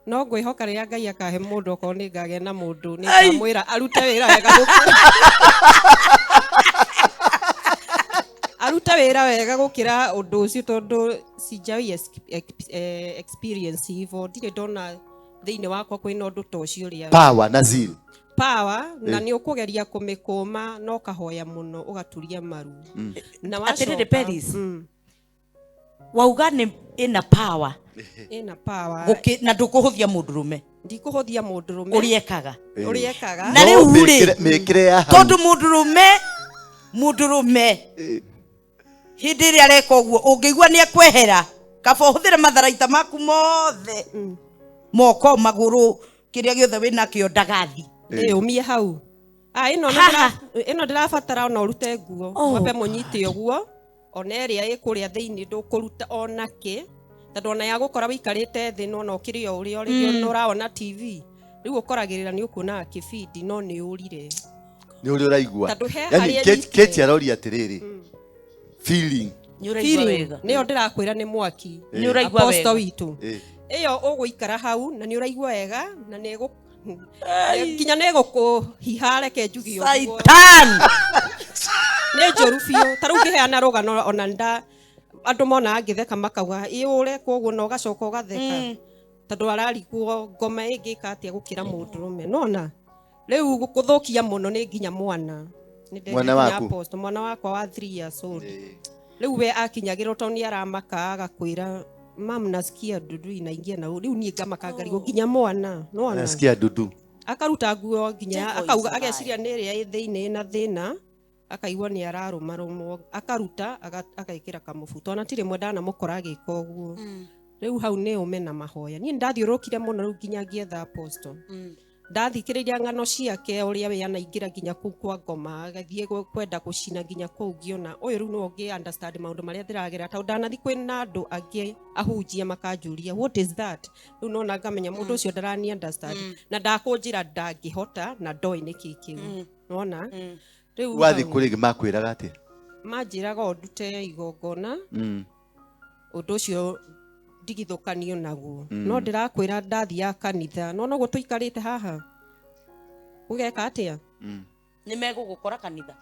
no ngwĩhoka rĩrĩa Ngai akahe mũndũ okorwo nĩ ngagĩa na mũndũ nĩ ngamwĩra arute wĩra wega arute wĩra wega gũkĩra ũndũ ũcio tondũ sijawi experience hivyo ndirĩ ndona thĩinĩ wakwa kwĩna ũndũ ta ũcio ũrĩa power na zeal na nĩ ũkũgeria kũmĩkũma no kahoya mũno ũgaturia maru na atĩrĩrĩ Paris wauga nĩ ina power na ndũkũhũthia mũndũrũme ndikũhũthia mũndũrũme ũrĩekaga na rĩu rĩ tondũ mũndũrũme hĩndĩ ĩrĩa areka ũguo ũngĩigua nĩ ekwehera kaba ũhũthĩre matharaita maku mothe moko magũrũ kĩrĩa gĩothe wĩnakĩo ndagathi umie hau ĩno ndĩrabatara ona ũrute nguo wambe mũnyite ũguo ona ĩrĩa ĩkũrĩa thĩinĩ ndũkũruta onakĩ tondũ ona ya gũkora wĩikarĩte thĩ no no kĩrĩa ũrĩa ũraona TV rĩu ũkoragĩrĩra nĩ ũkuonaga kĩbindi no nĩ ũrire nĩ ũrĩa ũraigua yani Kate aroria atĩrĩrĩ feeling nĩyo ndĩrakwĩra nĩ mwaki apostle witũ ĩyo ũgũikara hau na nĩ ũraigua wega na nĩ nginya nĩ gũkũhiha reke njugi ũguo nĩ njũru biũ ta rĩu ngĩheana rũgano ona andũ mona ngĩtheka makauga ũrekwo ũguo na ũgacoka ũgatheka tondũ ararigwo ngoma ĩngĩka atĩa gũkĩra mũndũrũme nona rĩu gũthũkia mũno nĩ nginya mwana mwana wakwa wa 3 years old rĩu we akinyagĩrwo tondũ nĩ aramaka agakwĩra mam nasikia dudu inaingia na rĩu niĩ ngamakangarigwo nginya mwana nona nasikia dudu akaruta nguo nginya akauga ageciria nĩ ĩrĩa thĩinĩ na thĩna akaigua nĩ ararũmarũmwo akaruta akaikĩra kamũbuto ona tirĩ mwenda na mũkora agĩka ũguo rĩu hau nĩ ũme na mahoya niĩ ndathiũrũkire mũno rĩu nginya ngĩetha apostle ndathikĩrĩria ng'ano ciake ũrĩa we anaingĩra nginya kũu kwa ngoma agathiĩ kwenda gũcina nginya kũu ngĩona ũyũ rĩu no ngĩ understand maũndũ marĩa ndĩragera tondũ ndanathi kwĩna andũ angĩ ahunjia makanjũria what is that rĩu nona ngamenya mũndũ ũcio ndarani understand na ndakũnjĩra ndangĩhota na ndoĩ nĩkĩ kĩu nona rĩu wathi kũrĩ makwĩraga atĩa manjĩraga ndute igongona ũndũ ũcio ndigithũkanio naguo no ndĩrakwĩra ndathiaga kanitha no gũ tũikarĩte haha ũgeka atĩa nĩ megũgũkora kanitha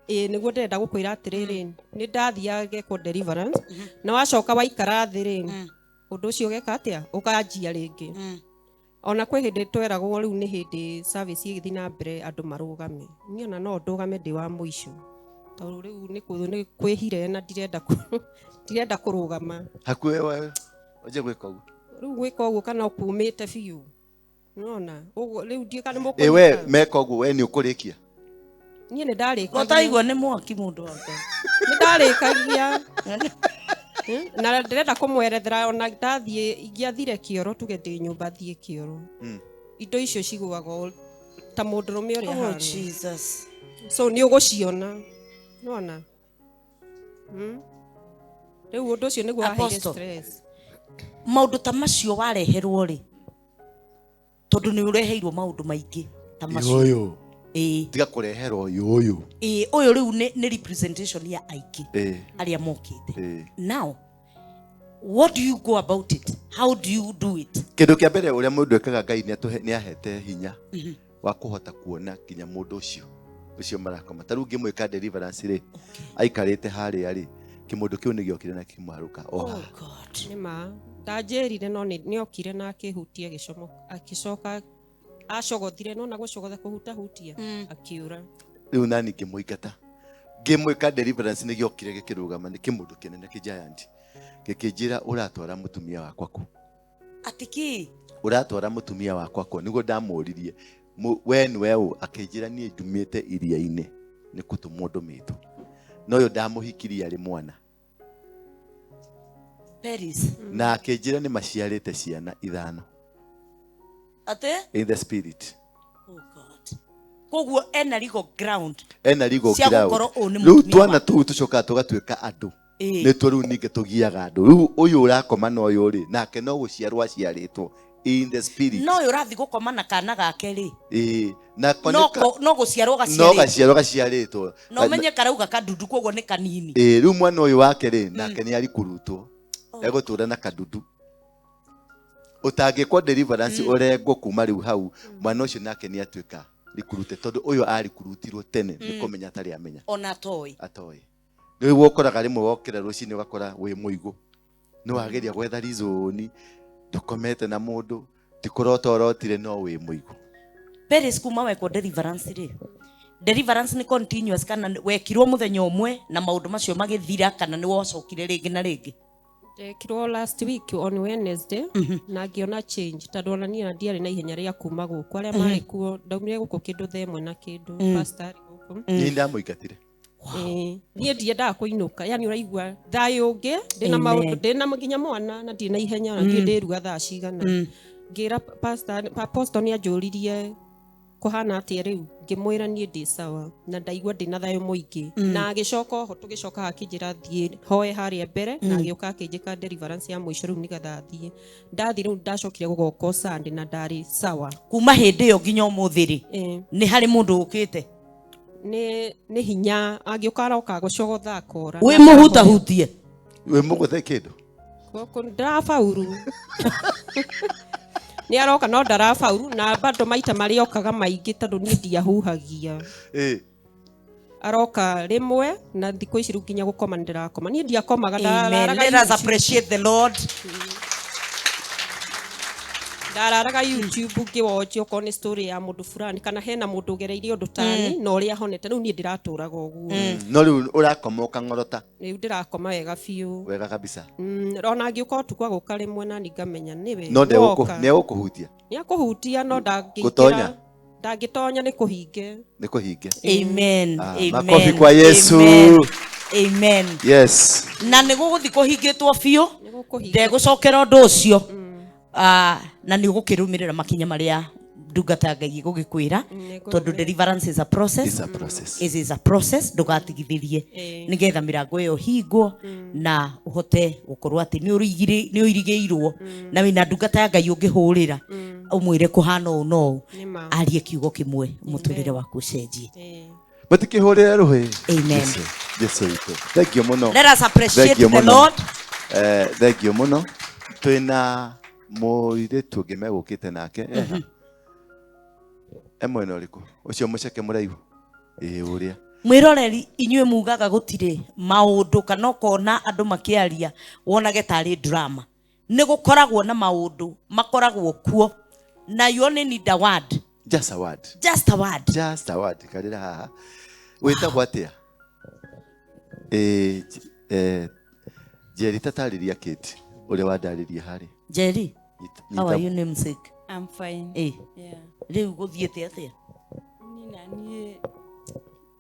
nĩguo ndĩrenda gũkwĩra atĩrĩrĩ nĩ ndathiaga geko deliverance na wacoka waikara thĩ rĩ ũndũ ũcio ũgeka atĩa ũkanjia rĩngĩ ona kwĩ hĩndĩ tweragwo rĩu nĩ hĩndĩ service igĩthiĩ na mbere andũ marũgame niĩ ona no ndũgame ndĩ wa mũico tondũ rĩu nĩ kwĩhire na ndirenda kũrũgama hakuhĩ oje gwĩka ũguo rĩu gwĩka ũguo kana ũkumĩte biũ nona ũguo rĩu ndiĩ kana mũkũrĩka we meka ũguo we nĩ ũkũrĩkia niĩ nĩ ndarĩkagia ũtaigua nĩ mwaki mũndũ wake nĩ ndarĩkagia na ndirenda kumwerethera ona ndathie ingiathire kioro tuge ndi nyumba thie kioro indo icio ciguaga ta mundurume uria hana Jesus. so ni uguciona nona riu undu ucio niguo aheire stress maundu ta macio wareherwo ri tondu ni ureheirwo maundu maingi ta macio tiga kureherwo uyu uyu riu ni representation ya aiki aria mokite. Now what do you go about it? How do you do it? Kindu kia mbere uria mundu ekaga Ngai ni ahete hinya wa kuhota kuona kinya mundu ucio marakoma taru ngimwika deliverance ri aikarite haria ri kimundu kiu ni giokire na kimwaruka God nima ndanjirire no ni okire na akihutia gicomo akicoka acogothire no na gucogotha kuhutia akiura riu nani ngimwikata ngimwika deliverance ni giokire gikirugama ni kimundu kinene giant gikijira uratwara mutumia wakwa ku atiki uratwara mutumia wakwa ku niguo ndamuririe we niwe akijira ni ndumite iria-ini ni kutumwo ndumitwo no yo ndamuhikiria ari mwana Paris na akijira ni maciarite ciana 5 ate in the spirit. Oh God. Koguo ena legal ground riu twana tu tucoka tugatuika andu ni tu riu ninge tugiaga andu riu uyu urakoma na uyu ri nake no guciarwa ciaritwo in the spirit no urathi gukoma na kana gake ri na no guciarwo gaciaritwo no menye karauga kadundu koguo ni kanini riu mwana uyu wake ri nake ni ari kurutwo egutura na kadundu utangikwa deliverance urengwo kuma riu hau mwana ucio nake ni atuika rikurute tondu uyu ari kurutirwo tene ni kumenya tari amenya ona atoy riu wokoraga rimwe wokira rucini ugakora wi muigu no ageria gwetha rizoni dukomete na mundu tikurota no wi muigu Paris kuma wekwo deliverance ri deliverance ni continuous kana wekirwo muthenya umwe na maundu macio magithira kana ni wocokire ringi na ringi Kiro last week on Wednesday na ngiona change tondu ona niĩ ndiarĩ na ihenya rĩa kuma gũkũ arĩa marĩ kuo ndaumire gũkũ kĩndũ themwe na kĩndũ pastor gũkũ ni ndamuingatire niĩ ndiendaga kũinũka yani ũraigua thayũ ũngĩ ndĩna maũndũ ndĩna nginya mwana na ndirĩ na ihenya na ndirĩ ndĩruga thaa cigana ngĩra pastor apostle nĩ anjũririe kuhana atia riu ngimwira nie ndi sawa na ndaigua ndina thayo muingi na agicoka ho tugicoka akijira thie hoe haria mbere na agioka akijika deliverance ya muico riu nigatha thie ndathi riu ndacokire gugoko Sunday na ndari sawa kuma hindi yo nginya umuthiri ni hari mundu ukite ni hinya agioka aroka gucogotha akora wi muhutahutie wi muguthe kindu goko ndafauru ni aroka no ndarafauru na bado maita mari okaga maingi tondu ni ndiahuhagia aroka rimwe na thiko ici rukinya gukoma ndirakoma ni ndiakomaga ndararaga. Let us appreciate the Lord. Ndararaga YouTube ngiwatch okone story ya mundu fulani kana hena mundu gereirie undu tani no ria honete riu ni ndiraturaga uguo no riu urakoma ukangorota riu ndirakoma wega biu wega kabisa rona ngiuka utukwa guka rimwe na ningamenya niwe no ne ukuhutia ni akuhutia no ndangikira ndangitonya ni kuhinge amen makofi kwa Yesu amen yes na ni guguthi kuhingitwo biu ndegucokera undu ucio na ni gukirumirira makinya maria ndungata Ngai gugikwira tondu deliverance is a process it is a process ndugatigithirie nigetha mirango iyo hingwo na uhote gukorwo ati ni uirigeirwo na wina ndungata Ngai ungihurira umwire kuhana no arie kiugo kimwe muturire waku cenjie batikihurira ruhe amen Yesu ito thank you muno let us appreciate the Lord thank you muno twina moire tugime gukite nake emwena uriku ucio muceke muraihu uria mwiroreri inyue mugaga gutire maundu kana ukona andu makiaria wonage tari drama ni gukoragwo na maundu makoragwo kuo na you only need a word just a word karira haha wita gwatia Jerry tatariria kiti uria wadariria hari Jerry how are you namesake I'm fine yeah riu guthiete atia ni nani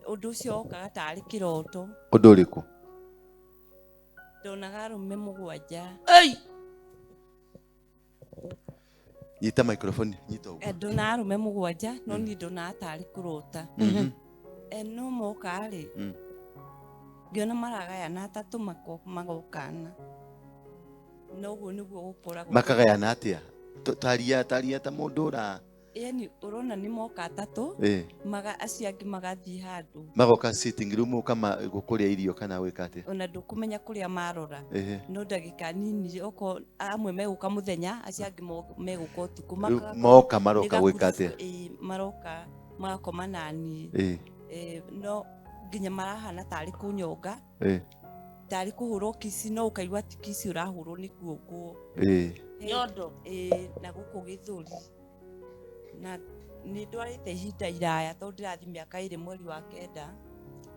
undu cio okaga tari kiroto undu uriku ndonaga arume mugwanja Ei, Nyita microphone, nyita uguo. ndona arume mugwanja no ni ndona atari kurota no moka ri ngiona maragayana atatu magokana noguo niguo gukoragwo Makagayana atia? Taria ta mundu ura. yani urona ni moka atatu maga acio angi magathii handu Magoka sitting room kama gukuria irio kana gwika atia? ona ndukumenya kuria marora no ndagika nini oko amwe meguka muthenya acio angi meguka utuku Moka maroka gwika atia? maroka magakoma nani no nginya marahana tari kunyonga tari kuhurwo kisi no ukaigua ti kisi urahurwo ni kuongo nyondo na guku githuri na ni ndwarite ihinda iraya tondu ndirathi miaka 2 mweri wa kenda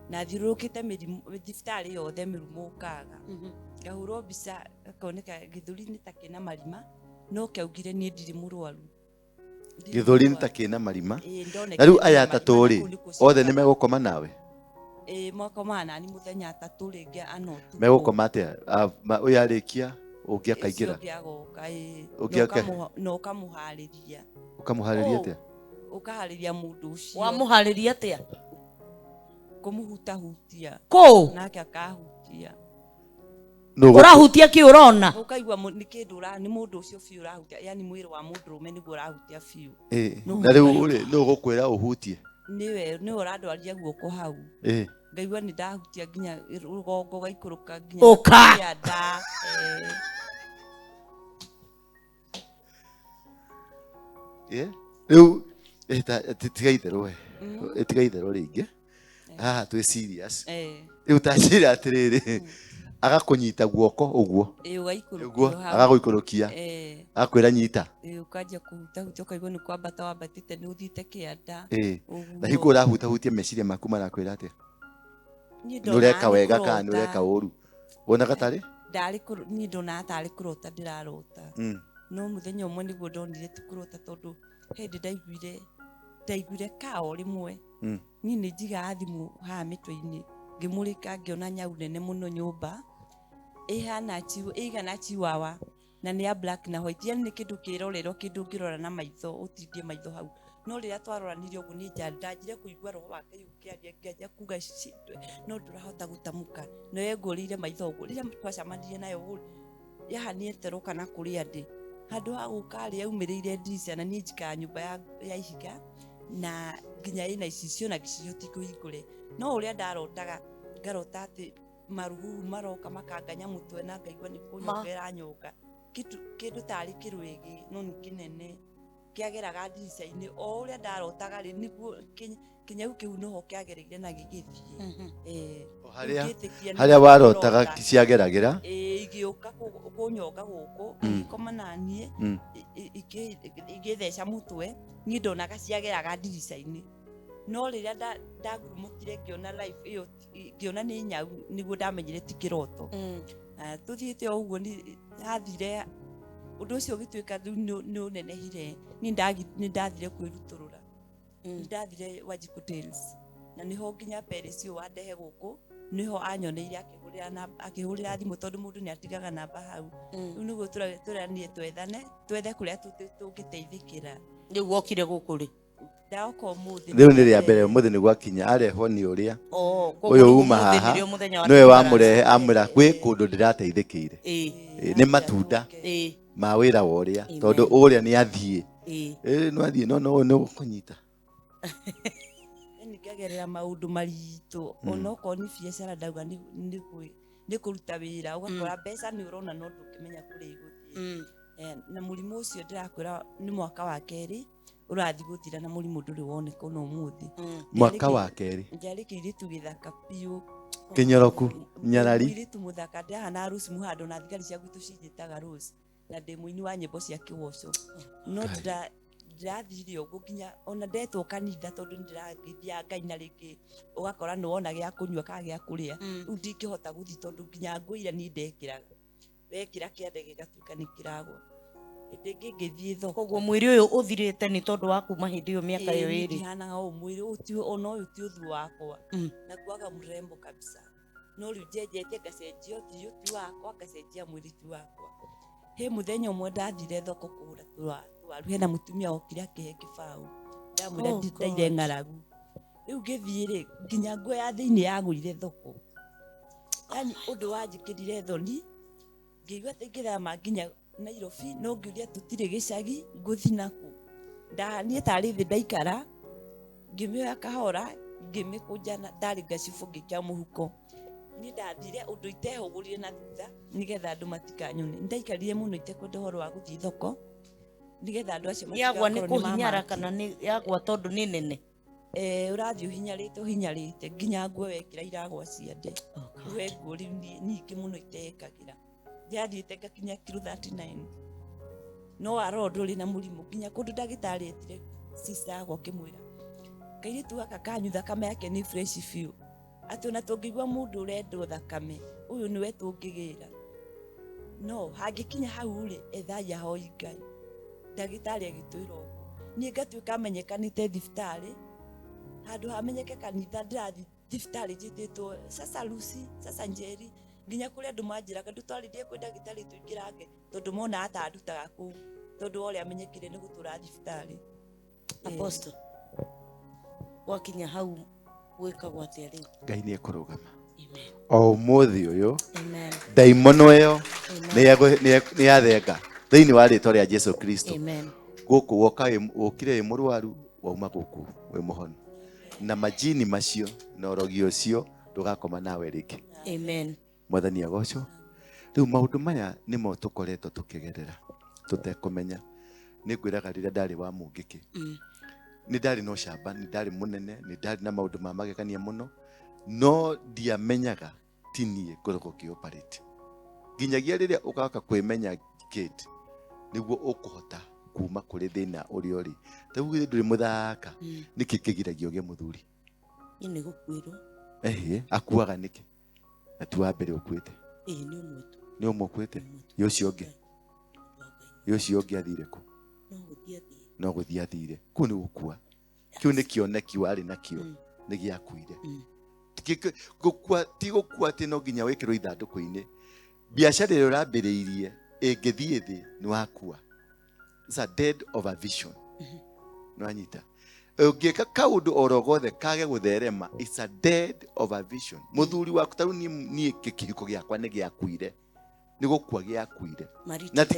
na thirukite mirimu thibitari yothe mirumu ukaga ngahurwo mbica gakoneka githuri ni takina marima no kaugire ni ndiri murwaru Githuri ni takina marima na riu aya atatu ri othe ni megukoma nawe mwakoma ni muthenya atatu ringi anotu megukoma atia uyu arikia ungi akaingira no kamuhariria ukamuhariria atia ukahariria mundu ucio wamuhariria atia kumuhutahutia ko nake akahutia urahutia ki urona ukaigua ni kindu ni mundu ucio fiu urahutia yani mwiri wa mundu rume niguo urahutia fiu na riu ri no gukwira uhutie ni urandwaria guoko hau ngaigua ni ndahutia nginya rugongo gaikuruka nginya uka nda riu tiga itherwo ringi haha twi serious riu tacira atiriri agakunyita guoko uguo uguo agaguikurukia agakwira nyita ukajia kuhuta ukaigua ni kwambata wambatite ni uthite kianda na hiku urahutia meciria maku marakwira atia nureka wega kana nureka uru wona gatari ni ndona atari kurota ndirarota no muthenya umwe niguo ndonire ti kurota tondu hindi ndaiguire kao rimwe ni njiga thimu ha mitwe-ini ngimurika ngiona nyau nene muno nyumba ihana chiu igana chiwawa na ni ya black na white yani ni kindu kirorero kindu ngirora na maitho utindie maitho hau no riria twaroranirie ugu ni ndajire kuigua roho wake yukiaria ngiaja kuga shitwe no ndurahota gutamuka no yengurire maitho ugu riria twacamanirie nayo ugu yahaniete roka na kuria ndi handu ha gukari yaumirire ndirica na ni njika nyumba ya ihiga na nginya ina icicio na gicicio ti kuhingure no uria ndarotaga ngarota ati maruhu maroka makanganya mutwe na ngaigua ni kunyongera nyoka kindu tari kirwigi no ni kinene kiageraga ndirica-ini o uria ndarotaga ri niguo kinyau kiu noho kiagereire na gigithie haria warotaga ciageragira igiuka kunyonga guku igikoma nanie igitheca mutwe ni ndonaga ciageraga ndirica-ini no riria ndagurumukire ngiona life iyo ngiona ni nyau niguo ndamenyire ti kiroto tuthiite uguo ni hathire undu ucio gituika ni unenehire ni ndathire kwiruturura ndathire Wajiko Tales na niho nginya Paris yo wandehe guku niho anyoneire akihurira thimu tondu mundu ni atigaga namba hau niguo turanie twethe kuria tungiteithikira riu wokire guku ri ndauka umuthi riu ni ria mbere umuthi ni gwakinya arehwo ni uria uyu uma haha niwe wamurehe amwira gwi kundu ndirateithikire ni matunda ma wira wa uria tondu uria ni athie no athie no kunyita nikagerera maundu maritu onoko ni biacara ndauga ni kuruta wira ugakora mbeca ni urona no ndukimenya kuri iguthie na murimu ucio ndirakwira ni mwaka wa keri urathi guthira na murimu nduri woneka no muthi mwaka wa keri njarikire tu githaka piu kinyoroku nyarari iri tu muthaka ndahana harusi muhando na thigari cia gwitu cinyitaga rose na ndi muini wa nyimbo cia kiwoco no ndirathire ugu nginya ona ndetwo kanitha tondu ndiragithia Ngai na ringi ugakora ni wona gia kunyua ka gia kuria ndingihota guthi tondu nginya nguire ni ndekiraga wekira kiande gigatuika ni kiragwa ndingithie thoko koguo mwiri uyu uthirite ni tondu wa kuma hindi iyo miaka iyo iri hana o mwiri utiu ona uyu ti uthu wakwa na kuaga mrembo kabisa no riu njenjete ngacenjia ũthiũ ti wakwa ngacenjia mwĩrĩ ti wakwa. He mũthenya ũmwe ndathire thoko kũgũra tũwaru, hena mũtumia okire akĩhe kĩbaũ, ndamwĩra ndaire ng'aragu. Rĩu ngĩthiĩ-rĩ, nginya nguo ya thĩinĩ yagũire thoko. Yani ũndũ wanjĩkĩrire thoni, ngĩigua atĩ ingĩthama nginya Nairobi, no ngĩũria tũtirĩ gĩcagi ngũthi nakũ. Ndahanie tarĩ thĩ ndaikara, ngĩmĩoya kahora, ngĩmĩkũnjana, ndarĩ ngacibũ ngĩikia mũhuko. Niĩ ndathire ũndũ itehũgũrire na thutha nĩgetha andũ matikanyone. Ndaikarire mũno itekwenda ũhoro wa gũthiĩ thoko nĩgetha andũ acio yagwa nĩ kũhinyara kana nĩ yagwa tondũ nĩ nene? Ũrathiĩ ũhinyarĩte nginya nguo wekĩra iragwa ciande. We nguo rĩu nyingĩ mũno itekagĩra. Ndiathiĩte ngakinya kilo 39. No aro ndũrĩ na mũrimũ nginya kũndũ ndagĩtarĩ etire sister yagwa kĩmwĩra, kairĩtu gaka kanyu thakame yake nĩ fresh biũ. Atĩ ona tũngĩigua mũndũ ũrendwo thakame, ũyũ nĩwe tũngĩgĩra. No hangĩkinya hau-rĩ, ethai ahoi Ngai. Ndagĩtarĩ agĩtwĩra ũguo. Niĩ ngatuĩka amenyekanĩte thibitarĩ, handũ hamenyeke kanitha ndĩrathiĩ thibitarĩ njĩtĩtwo sasa Lucy, sasa Njeri, nginya kũrĩa andũ manjĩraga ndũtwarithie kwĩ ndagĩtarĩ tũingĩrange tondũ mona atandutaga kũu tondũ ũrĩa amenyekire nĩ gũtũra thibitarĩ. Apostle, wakinya hau gwĩkagwo atĩa rĩu? Ngai nĩ ekũrũgama. O ũmũthĩ ũyũ Amen. ndaimono ĩyo nĩ yathenga thĩinĩ wa rĩĩtwa rĩa Jesu Kristo. Gũkũ woka ũkire wĩ mũrwaru wauma gũkũ wĩ mũhonu, na majini macio na ũrogi ũcio ndũgakoma nawe rĩngĩ. Amen. Mwathani agocwo. Rĩu maũndũ maya nĩmo tũkoretwo tũkĩgerera tũtekũmenya. Nĩngwĩraga rĩrĩa ndarĩ wa mũngĩkĩ, nĩ ndarĩ na ũcamba, nĩ ndarĩ mũnene, nĩ ndarĩ na maũndũ ma magegania mũno, no ndiamenyaga ti niĩ ngoragwo ngĩ-operate. Nginyagia rĩrĩa ũgoka kwĩmenya kid nĩguo ũkũhota kuma kũrĩ thĩna ũrĩa ũrĩ. Rĩu githĩ ndũrĩ mũthaka, nĩkĩ kĩgiragio gĩ mũthuri? Nĩ gũkuĩrwo. Akuaga nĩkĩ? Na ti wa mbere ũkuĩte. Nĩ ũmwe tu. Nĩ ũmwe ũkuĩte? Ũcio ũngĩ athire kũ? No gũthiĩ athire. Kũu nĩ gũkua. Kĩu nĩ kĩoneki warĩ nakĩo, nĩ gĩakuire. Ti gũkua atĩ no nginya wĩkĩrwo ithandũkũ-inĩ. Biacara ĩrĩa ũrambĩrĩirie ĩngĩthiĩ thĩ nĩ wakua. It's a dead of a vision. Nĩwanyita? Ũngĩka kaũndũ oro gothe kage gũtherema, it's a dead of a vision. Mũthuri waku tarĩu niĩ kĩhiko gĩakwa nĩ gĩakuire. Nĩ gũkua gĩakuire. Na ti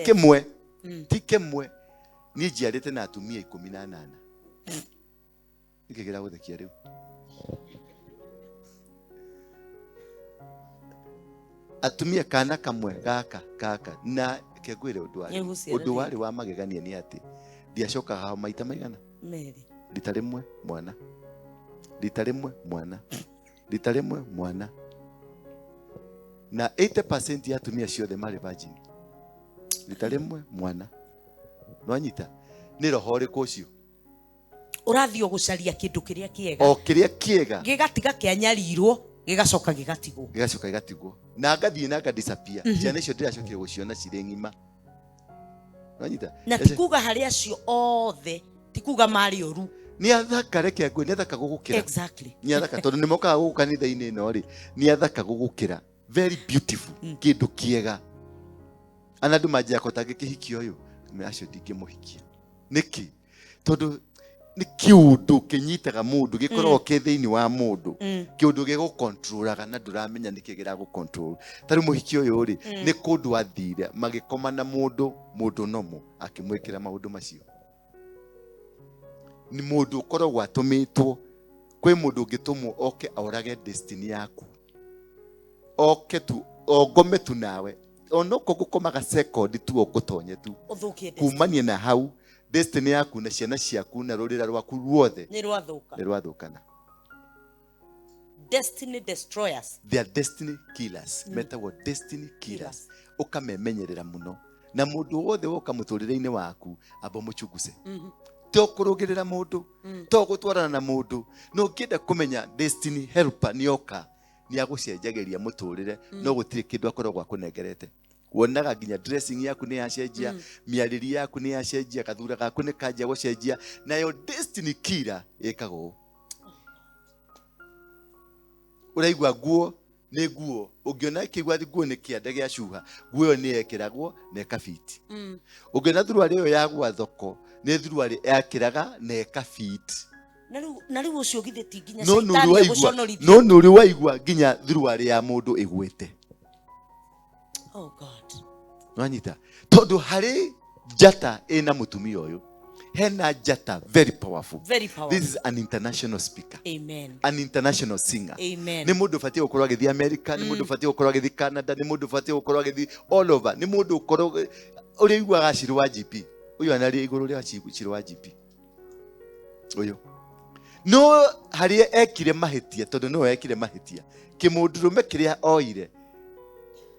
kĩmwe. Niĩ njiarĩte na atumia 18. Nĩkĩ kĩragũthekia rĩu? Atumia kana kamwe gaka na kĩngwĩre ũndũ warĩ wa magegania nĩ atĩ ndiacokaga hao maita maigana. Rita rĩmwe mwana na 80% ya atumia ciothe marĩ virgin. Rita rĩmwe mwana. Nwanyita nĩ roho rĩkũ ũcio? Ũrathiĩ gũcaria kĩndũ kĩrĩa kĩega. O kĩrĩa kĩega gĩgatiga kĩanyarirwo gĩgacoka gĩgatigwo. Na ngathiĩ na disappear. Ciana icio ndiracokire gũciona cirĩ ng'ima. Nwanyita na tikuga harĩa acio othe tikuga marĩ ũru. Nĩ athaka reke ngwe, nĩ athaka gũgũkĩra. Exactly. Nĩ athaka tondũ nĩ mokaga gũkũ kanitha-inĩ ĩno rĩ, nĩ athaka gũgũkĩra. Very beautiful. Kĩndũ kĩega. Ana andũ manjia kota gĩkĩhiki ũyũ, acio ndingĩmũhikia. Nĩkĩ? Tondũ nĩ kĩũndũ kĩnyitaga mũndũ, gĩkoragwo kĩ thĩinĩ wa mũndũ. Kĩũndũ gĩgũkontrolaga na ndũramenya nĩkĩ gĩragũkontrol. Tarĩ mũhiki ũyũ rĩ, nĩ kũndũ athire magĩkoma na mũndũ nomo akĩmwĩkĩra maũndũ macio. Ni mũndũ ũkoragwo atũmĩtwo, kwĩ mũndũ ũngĩtũmwo oke aũrage destiny yaku. Oke tu ongome tu nawe. Onoko gũkomaga second tu ũgũtonye tu. Kumania na hau destiny yaku na ciana ciaku na rũrĩra rwaku ruothe nĩ rwathũkana. Destiny destroyers. They are destiny killers. Metagwo destiny killers. Ũkamemenyerera mũno. Na mũndũ wothe woka mũtũrĩre-inĩ waku amba mũchunguze. To kũrũgĩrĩra mũndũ, to gũtwarana na mũndũ. No ũngĩenda kũmenya destiny helper nĩ oka, nĩ agũcenjagĩria mũtũrĩre, no gũtirĩ kĩndũ akoragwo akũnengerete. Wonaga nginya dressing yaku nĩ yacenjia, mĩarĩrie yaku nĩ yacenjia, gathura gaku nĩ kanjia gũcenjia, nayo destiny killer ĩkagwo. Ũraigua nguo nĩ nguo ũngĩona kĩgwa nguo nĩ kĩande gĩa cuha nguo ĩyo nĩ yekĩragwo na ĩkabiti ũngĩona thuruarĩ ĩyo yagwa thoko nĩ thuruarĩ yakĩraga na ĩkabiti na rĩu ũcio githĩ ti nginya no shaitani agũconorithia nĩ ũrĩ waigua nginya thuruarĩ ya mũndũ ĩgwĩte. Oh God. Nwanyita tondũ harĩ njata ĩna mũtumia ũyũ hena njata very powerful. This is an international speaker. Amen. An international singer. Amen. Nĩ mũndũ ũbatiĩ gũkorwo agĩthiĩ America, nĩ mũndũ ũbatiĩ gũkorwo agĩthiĩ Canada, nĩ mũndũ ũbatiĩ gũkorwo agĩthiĩ all over, nĩ mũndũ ũkorwo ũrĩa iguaga Ciro wa GP. Ũyũ anarĩ igũrũ rĩa Ciro wa GP. Ũyũ. No harĩa ekire mahĩtia tondũ no ekire mahĩtia. Kĩmũndũrũme kĩrĩa oire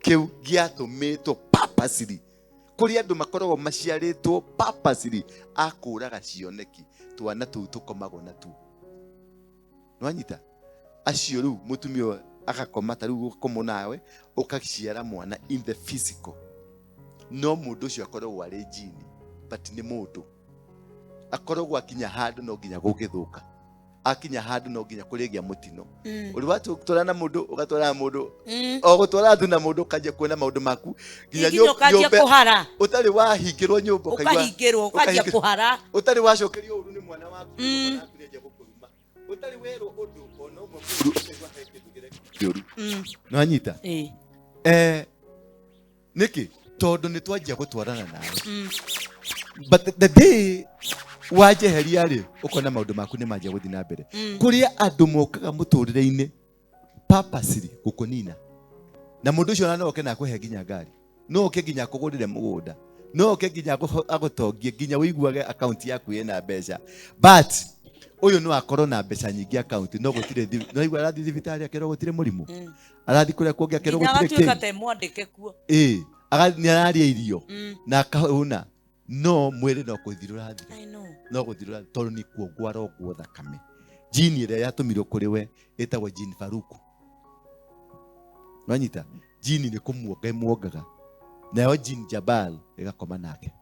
kĩu gĩatũmĩtwo purposely kũrĩa andũ makoragwo maciarĩtwo purposely akũraga cioneki twana tũu tũkomagwo na tu. Nwanyita acio rĩu mũtumia agakoma ta rĩu gũkomwo nawe ũkaciara mwana in the physical. No mũndũ ũcio akoragwo arĩ jini but nĩ mũndũ akoragwo akinya handũ no nginya gũgĩthũka, akinya handũ no nginya kũrĩgia mũtino. Ũrĩ watũtwara na mũndũ ũgatwara na mũndũ o gũtwara tu na mũndũ kaje kuona maũndũ maku nginya nyũmba kũhara ũtarĩ wahingĩrwo nyũmba ũkahingĩrwo ũkajia kũhara ũtarĩ wacokerio ũru nĩ mwana waku ũnakureje gũkũruma ũtarĩ werwo ũndũ ona ũmwe mũndũ ũkaigua he kĩndũ kĩrĩa no anyita nĩkĩ tondũ nĩ twanjia gũtwarana nawe but the day wajeheria rĩ ukona maũndũ maku nĩ manjia gũthiĩ na mbere kũrĩa andũ mokaga mũtũrĩre-inĩ purposely gũkũnina na mũndũ ũcio no oke na akũhe nginya ngari no oke nginya akũgũrĩre mũgũnda no oke nginya agũtongie nginya wĩiguage account yaku ĩna mbeca but ũyũ no akorwo na mbeca nyingĩ account no gũtirĩ no igua arathi thibitarĩ akerwo gũtirĩ mũrimũ arathi kũrĩa kuonge akerwo gũtirĩ kĩ ngatuĩka mwandĩke kuo nĩ araria irio na akahũna no mwĩrĩ no kũthirũra thĩ no gũthirũra tondũ nĩ kuo gwarogwo thakame. Jini ĩrĩa yatũmirwo kũrĩ we ĩtagwo jini Faruku. Nwanyita jini nĩ kũmuonga ĩmuongaga nayo jini Jabal ĩgakoma nake.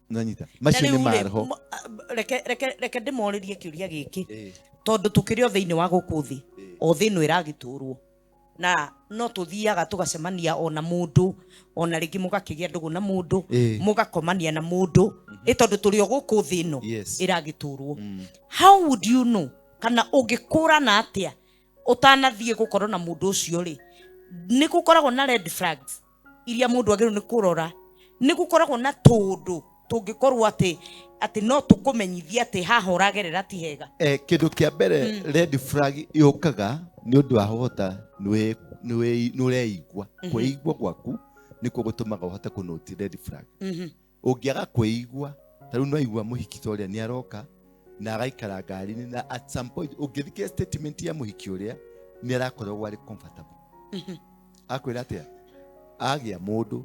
Nwanyita macio nĩ maroho. Reke ndĩmorĩrie kĩũria gĩkĩ tondũ tũkĩrĩ o thĩinĩ wa gũkũ thĩ o thĩ ĩno ĩragĩtũrwo na no tuthiaga tugacemania ona mundu ona rĩngĩ mũgakĩgĩa ndũgũ na mundu mũgakomania na mundu ĩtondũ tũrĩ o gũkũ thĩ ĩno ĩragĩtũrwo. How would you know kana ũngĩkũrana atĩa ũtanathiĩ gũkorwo na mundu ũcio rĩ? Nĩ gũkoragwo na red flags iria mundu agĩrĩirwo nĩ kũrora, nĩ gũkoragwo na tũndũ tũngĩkorwo atĩ no tũkũmenyithia atĩ haha ũragerera ti hega. Kĩndũ kĩa mbere red flag yũkaga nĩ ũndũ wa hota nĩ ũreigua kwĩigua gwaku nĩkuo gũtũmaga ũhote kũnoti red flag. Ũngĩaga kwĩigua ta rĩu no aigua mũhiki ta ũrĩa nĩ aroka na agaikara ngari-inĩ na at some point ũngĩthikĩrĩria statement ya mũhiki ũrĩa nĩ arakoragwo arĩ comfortable akwĩra atĩa agĩa mũndũ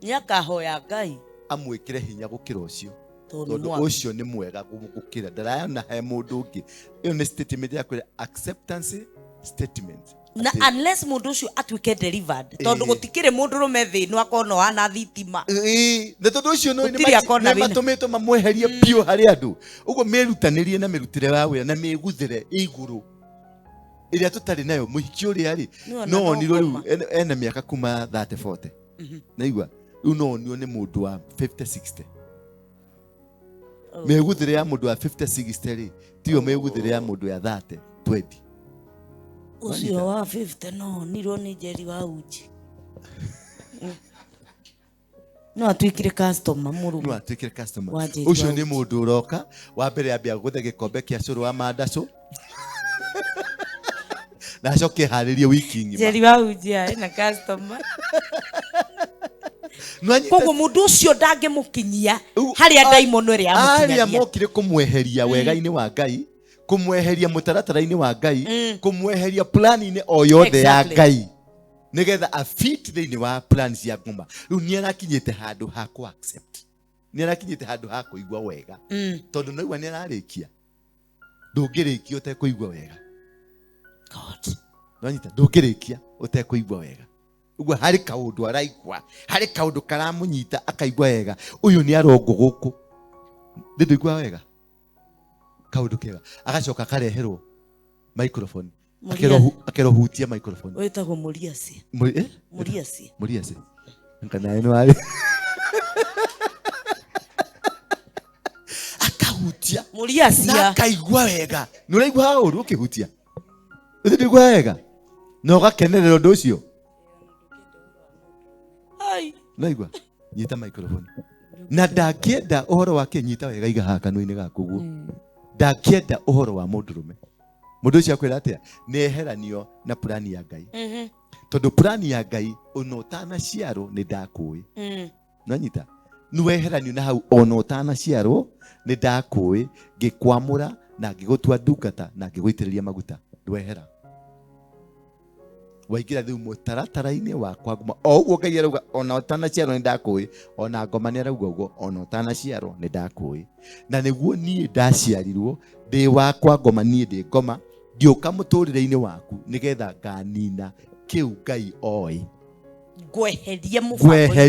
nĩ akahoya Ngai amwĩkĩre hinya gũkĩra ũcio tondũ ũcio nĩ mwega gũkĩra ndarayona he mũndũ ũngĩ. Ĩyo nĩ statement ya kwĩra acceptance statement na unless mundu ucio atuike delivered tondu gutikire mundu rume thĩ no akona wana thitima na tondu ucio no nĩ matũmĩtwo mamweherie bio harĩ andũ ũguo mĩrutanĩrie na mĩrutĩre wa wĩra na mĩguthere igũrũ ĩrĩa tũtarĩ nayo. Mũhiki ũrĩa rĩ no onirwo rĩu ena mĩaka kuma 30-40 naigua rĩu no onirwo nĩ mũndũ wa 50-60. Mĩguthere ya mũndũ wa 50-60 rĩ tiyo mĩguthere ya mũndũ ya 30-20. Ucio wa 50 no nirwo nĩ Njeri wa Uji no atuĩkire customer mũrume no atuĩkire customer ucio nĩ mũndũ ũroka wa mbere ambia gũthe gĩkombe kĩa cũrũ wa mandacũ na acoke harĩrie wiki ng'ima. Njeri wa Uji na customer koguo mũndũ ũcio ndangĩmũkinyia harĩa ndaimono ĩrĩa amũkinyagia arĩa mokire kũmweheria wega-inĩ wa Ngai kumweheria mũtaratara-inĩ wa Ngai kumweheria plan-inĩ o yothe ya Ngai nigetha a fit thĩinĩ wa plans ya ngoma. Rĩu nĩ arakinyĩte handũ ha ku accept, nĩ arakinyĩte handũ ha kũigua wega tondũ no igua nĩ ararĩkia ndũngĩrĩkia ũtekũigua wega. God nonyita ndũngĩrĩkia ũtekũigua wega. Ũguo harĩ kaũndũ araigua, harĩ kaũndũ karamũnyita akaigua wega. Ũyũ nĩ arongo gũkũ ndĩndũigua wega kaũndũ kega agacoka akareherwo microphone Muria- akerohutia microphone wetagwo Muriasi. Muriasi. Muriasi nkana eno ali akahutia Muriasi na ya. akaigua wega nuraigua hauru ukihutia ndiguo wega no gakenerera undu ucio Ai. naigua nyita microphone na ndakienda uhoro wake nyita wega iga haka no-ini gaku guo ndakienda uhoro wa mundurume mundu ucio akwira atia neheranio na plani ya Ngai tondu plani ya Ngai ono tana ciaro ni ndakui nanyita nuweheranio na hau ono tana ciaro ni ndakui gikwamura na ngigutua ndungata na ngiguitiriria maguta ndwehera waigira thiu mutaratara-ini wakwa ngoma o uguo Ngai arauga ona utana ciaro ni ndakui ona ngoma ni arauga uguo ona utana ciaro ni ndakui na niguo nie ndaciarirwo ndi wakwa ngoma nie ndi ngoma ngioka muturire-ini waku nigetha nganina kiu Ngai oi Gweherie mubango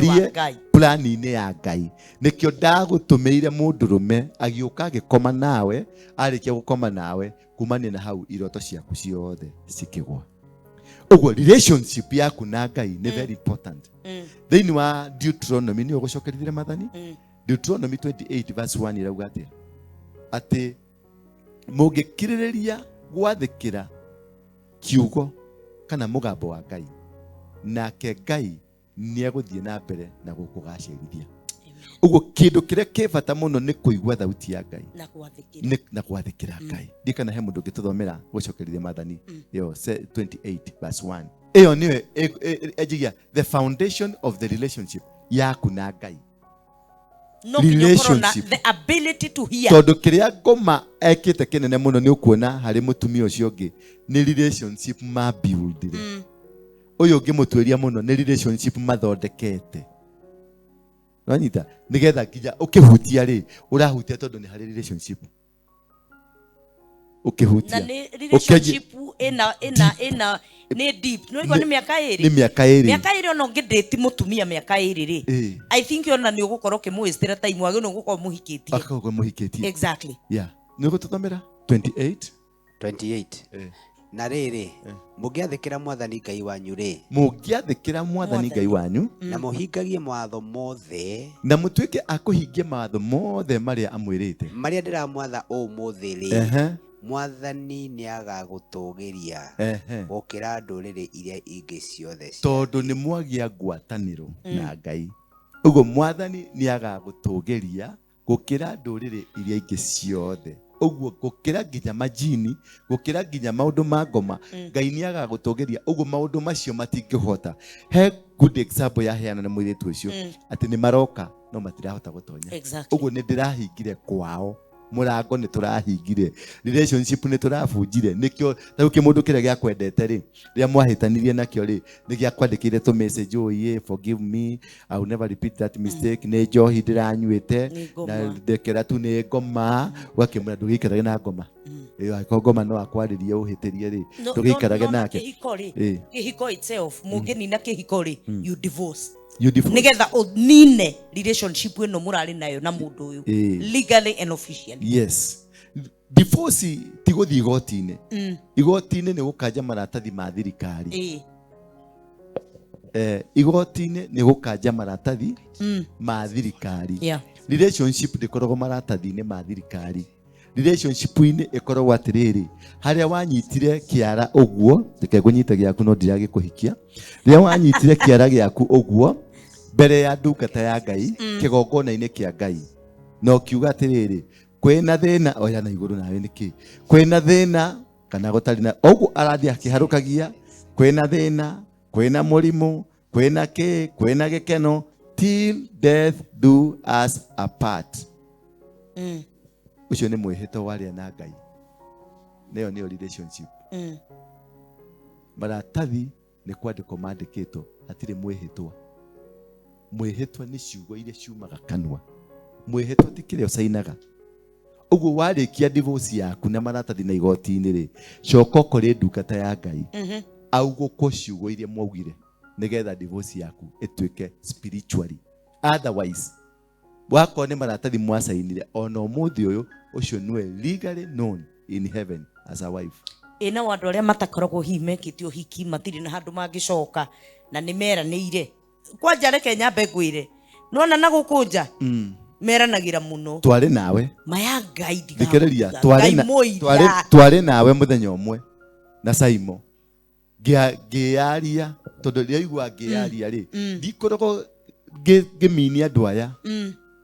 wa Ngai plani-ini ya Ngai nikio ndagutumiire mundurume agioka agikoma nawe arikia gukoma nawe kumania na hau iroto ciaku ciothe cikigwa uguo relationship yaku na Ngai ni very important thiini wa Deuteronomy ni ugucokerithire mathani Deuteronomy 28 verse 1 irauga atia ati mungikiriria gwathikira kiugo kana mugambo wa Ngai nake Ngai ni eguthie na mbere na gukugacirithia uguo kindu kiria kibata muno ni kuigua thauti ya Ngai na gwathikira Ngai ndikana he mundu ngituthomera gucokerithia mathani yo 28 verse 1 iyo niwe ejigia the foundation of the relationship yaku na Ngai no relationship the ability to hear tondu kiria ngoma ekite kinene muno ni ukuona hari mutumia ucio ungi ni relationship ma build uyu ungi mutweria muno ni relationship mathondekete wanyita nigetha nginya ukihutia ri urahutia tondu ni hari relationship ukihutia na ni relationship ina ni deep no igwa ni miaka iri miaka iri ono ngideti mutumia miaka iri ri I think ona ni ugukorwo kimuistira time wage no gukorwo muhikitie akagwo muhikitie exactly yeah ni gututhomera 28 na riri mungiathikira mwathani Ngai wanyu ri mungiathikira mwathani Ngai wanyu na muhingagie mawatho mothe na mutuike akuhingia mawatho mothe maria amwirite maria ndiramwatha umuthi ri mwathani ni agagutugiria gukira nduriri iria ingi ciothe tondu ni mwagia ngwataniro na Ngai uguo mwathani ni agagutugiria gukira nduriri iria ingi ciothe uguo gukira nginya majini gukira nginya maundu ma ngoma Ngai ni agagutugiria uguo maundu macio matingihota he good example ya heana na mwiritu ucio ati ni maroka no matirahota gutonya uguo ni ndirahingire kwao murango ni turahingire relationship ni turabunjire nikio tau kimundu kiria gya kwendete ri ria mwahitanirie nakio ri ni gya kwandikire to message oye forgive me I will never repeat that mistake ne johi ndiranyuite na ndekera tu ni ngoma wakimura ndugikarage na ngoma iyo ko ngoma no akwaririe uhitirie ri ndugikarage nake kihiko itself mugeni na kihiko ri you divorce nigetha unine relationship ino murari nayo na mundu uyu legally and officially yes divorce tiguthi igoti-ini igoti-ini ni gukanja maratathi ma thirikari igoti-ini ni gukanja maratathi ma thirikari relationship ndikoragwo maratathi-ini ma thirikari relationship-ini ikoragwo atiriri haria wanyitire kiara uguo ndike gunyita giaku no ndirage kuhikia ria wanyitire kiara giaku uguo mbere ya ndungata ya Ngai kigongona-ini kia Ngai no kiuga atiriri kwina thina oya na iguru nawe niki kwina thina kana gutari na uguo arathi akiharukagia kwina thina kwina murimu kwina gikeno till death do us apart ucio ni mwihito waria na Ngai neyo niyo relationship maratathi ni kwandiko mandikitwo atiri mwihitwa mwihitwa ni ciugo iria ciumaga kanwa mwihitwa ti kiria ucainaga uguo warikia divorce yaku na maratathi na igoti-ini ri coka kuri ndungata ya Ngai auguko ciugo iria mwaugire nigetha divorce yaku ituike spiritually otherwise wako ni maratathi mwacainire ona umuthi uyu ucio niwe legally known in heaven as a wife ina wandu aria matakoragwo himekite uhiki matiri na handu mangicoka na ni meranĩire kwanja reke nyambe ngwire nona na gukunja meranagira muno tware nawe maya ngai thikiriria tware nawe muthenya umwe na Saimo ngiaria tondu ndiaigua ngiaria ri ndikoragwo ngimini andu aya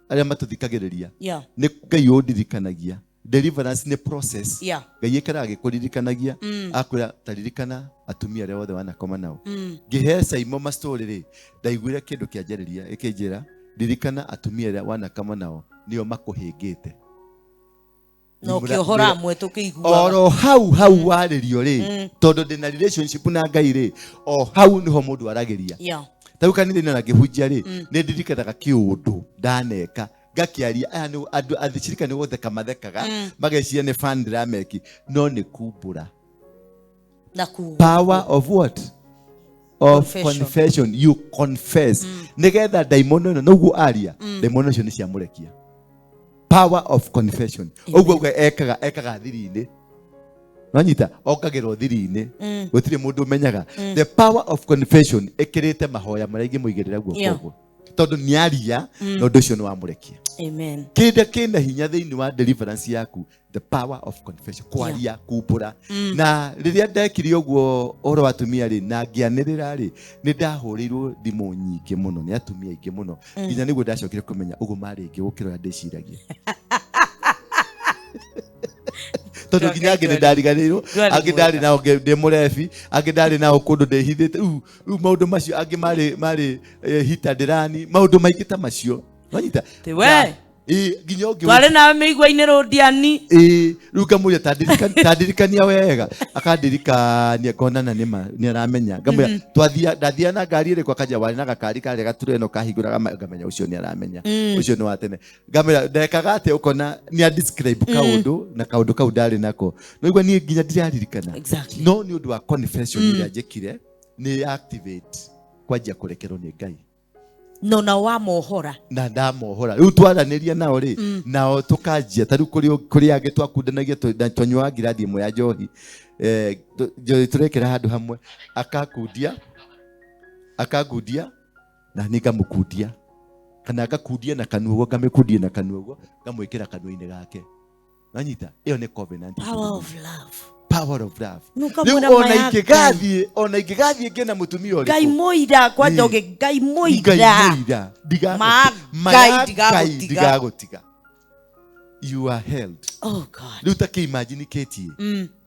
aria matuthikagiriria ni ngai undirikanagia deliverance ni process ngai ikaraga gikuririkanagia akwira taririkana atumia aria othe wanakoma nao ngihe Saimo mastori ri ndaiguire kindu kianjariria ikinjira ririkana atumia aria wanakoma nao nio makuhingite no kiohora amwe tukigua oro hau waririo ri tondu ndina relationship na ngai ri o hau niho mundu arageria tauka nini na ngihunjia ri ni ndirikanaga kiundu ndaneka ngakiaria aya ni andu athicirika ni gutheka mathekaga mageciria ni fan drameki no ni kumbura na ku power of what of confession you confess nigetha daimono no guo aria daimono cio ni cia murekia power of confession uguo ekaga thiri-ini nanyita okagirwo thiri-ini gutire mundu menyaga the power of confession ikirite mahoya maria muigirira guoko tondu ni aria no nducio ni wa murekia amen kina hinya thiini wa deliverance yaku the power of confession kwaria kumbura na riria ndekire uguo oro atumia ri na ngianirira ri ni ndahurirwo thimu nyingi muno ni atumia ingi muno nginya niguo ndacokire kumenya uguo mari ingi gukira ndiciragia tondu nginya ngi ndariganirwo angi ndari nao ndi murebi angi ndari nao kundu ndihithite maundu macio angi mari hita ndirani maundu maingi ta macio wanyita tiwe nginya ungi tware nawe meigwa-ini rũndiani rĩu ngamuria tandirikania wega akandirikania ngonana ni aramenya ngamwira ndathia na ngari ĩrĩkũ akanja wari na gakari karĩa gature no kahingũraga ngamenya ũcio ni aramenya ũcio ni wa tene ngamwira ndekaga atĩ ũkona ni describe kaundu na kaundu kau ndarĩ nako no igua ni nginya ndiraririkana no ni ũndũ wa confession ĩrĩa njĩkire ni activate kwanjia kũrekerwo nĩ Ngai no na wa mohora na ndamohora riu twaraniria nao ri nao tukanjia tariu kuri age twakundanagia twanywa ngirathi imwe ya njohi turekera handu hamwe akakundia na nikamukundia kana akakundia na kanuo ngamikundia na kanuo ngamwikira kanuo-ini gake nanyita iyo ni covenant power of love ona ingigathie ngena mutumia uri ngai muira kwanja uge ngai muira ndigagutiga you are held riu takiimagine ketie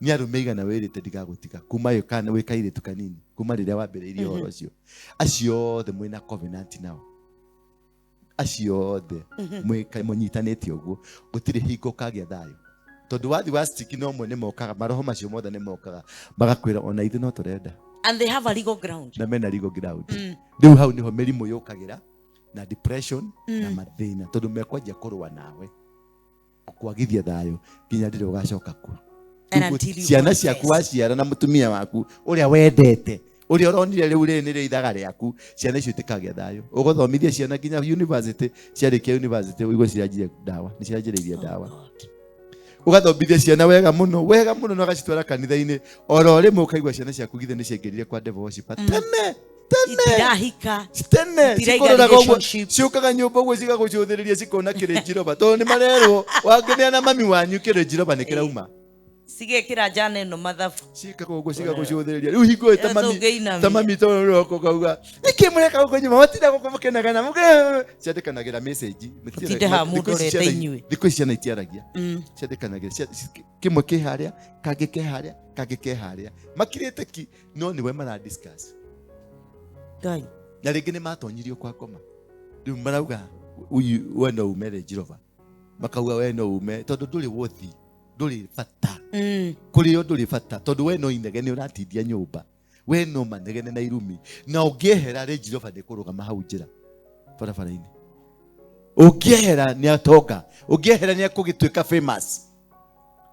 ni arume igana wirite ndigagutiga kuma yo kana wikaire tukanini kuma riria wambiriirie horo cio acio othe mwina covenant nao acio othe munyitanite uguo gutire hingo kagia thayo tondu wathi wa stiki no mwe ni mokaga maroho macio mothe ni mokaga magakwira ona ithu no turenda and they have a legal ground na mena legal ground riu hau niho merimu yukagira na depression na mathina tondu mekwanjia kurua nawe kwagithia thayo nginya ndire ugacoka ku ciana ciaku waciara na mutumia waku uria wendete uria uronire riu ri ni ri ithaga riaku ciana icio itikagia thayo ugothomithia ciana nginya university ciarikia university uigwe ciranjire dawa ni ciranjiriirie dawa ugathomithia ciana wega muno no agacitwara kanitha-ini oro rimwe ukaigua ciana ciaku githe ni ciengirire kwa devil worship tene itirahika cikorora uguo ciukaga nyumba uguo cigagucuthiriria cikona kirinjiroba tondu ni marerwo wangeneana mami wanyu kirinjiroba ni kirauma cigekira njana ino mathabu cikaga uguo cigagucuthiriria riu hingo tamami toroko kauga nikimureka uguo nyuma watinda gukukenaga na muge ciandikanagira message tinde mundu urete inyue thikũ ici ciana itiaragia ciandikanagira kimwe kiharia kangĩ keharia makirĩte ki no niwe mara discuss Ngai na rĩngĩ nĩ matonyirio kwa ngoma rĩu marauga we no ume Jehova makauga we no ume tondu ndũrĩ wothi ndũrĩ bata kũrĩ o ndũrĩ bata tondu we no inegene ũratindia nyũmba we no manegene na irumi na ũngĩehera Jehova ndĩkũrũgama hau njĩra barabara-inĩ ũngĩehera nĩ atoka ũngĩehera nĩ akũgĩtuĩka famous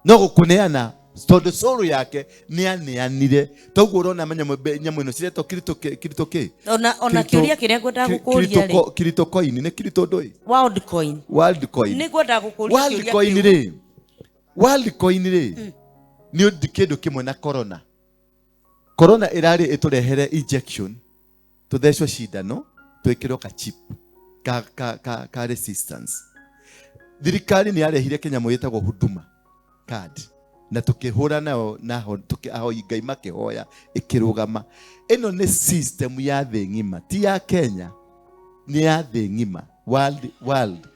no gũkũneana tondu soro yake ni aneanire toguo urona nyamũ ino ciretwo kirito ki ona kiuria kiria ngwenda gukuria ri kirito coin ni kirito ndoi world coin ni ngwenda gukuria kiuria world coin ri ni kindu kimwe na corona irari iturehere injection tuthecwo cindano twikirwo ka chip ka resistance. Thirikari ni yarehire kinyamu yetagwo huduma card na tukihura nayo naho tukiaho Ngai makihoya ikirugama. Ino ni system ya thĩ ng'ima, ti ya Kenya, ni ya thĩ ng'ima, world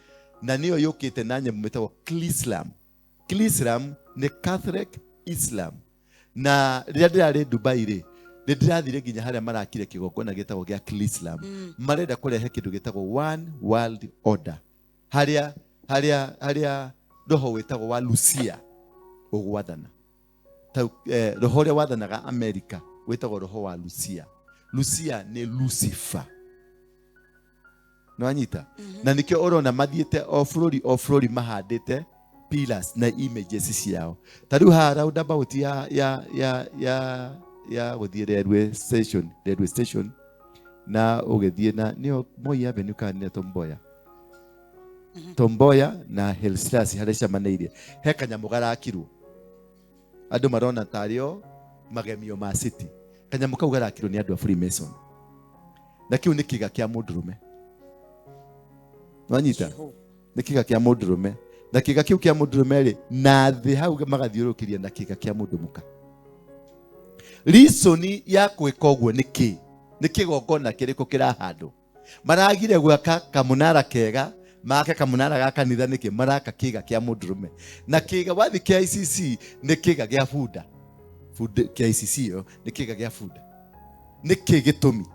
na niyo yukite na nyamũ metagwo Islam ni Catholic Islam. Na rĩrĩa ndĩrarĩ Dubai rĩ ndĩrathire nginya harĩa marakire kigongona gĩtagwo gĩa Islam. Marenda kũrehe kĩndũ gĩtagwo one world order, harĩa roho wĩtagwo wa Lucia ũgwathana. Roho ũrĩa wathanaga America wĩtagwo roho wa Lucia ni Lucifer. No anyita na nikio urona mathiete o bũrũri mahandĩte pillars na images ciao. Tariu ha roundabout ya guthie railway station na ugithie na nio Moi Avenue kana Tomboya na Hillstars harĩa camanĩirie he kanyamu garakirwo andu marona tario magemio ma city. Kanyamu kau garakirwo ni andu a Freemason na kiu ni kiga kia mundurume. Wanyita ni kiga kia mundurume na kiga kiu kia mundurume ri na thi hau magathiurukiria na kiga kia mundumuka. Reason ya gwika uguo niki kigongona kiriko kirahandwo maragire gwaka kamunara kega make kamunara ga kanitha niki maraka kiga kia mundurume na kiga wathi KICC ni kiga gia food KICC yo ni kiga gia food niki gitumi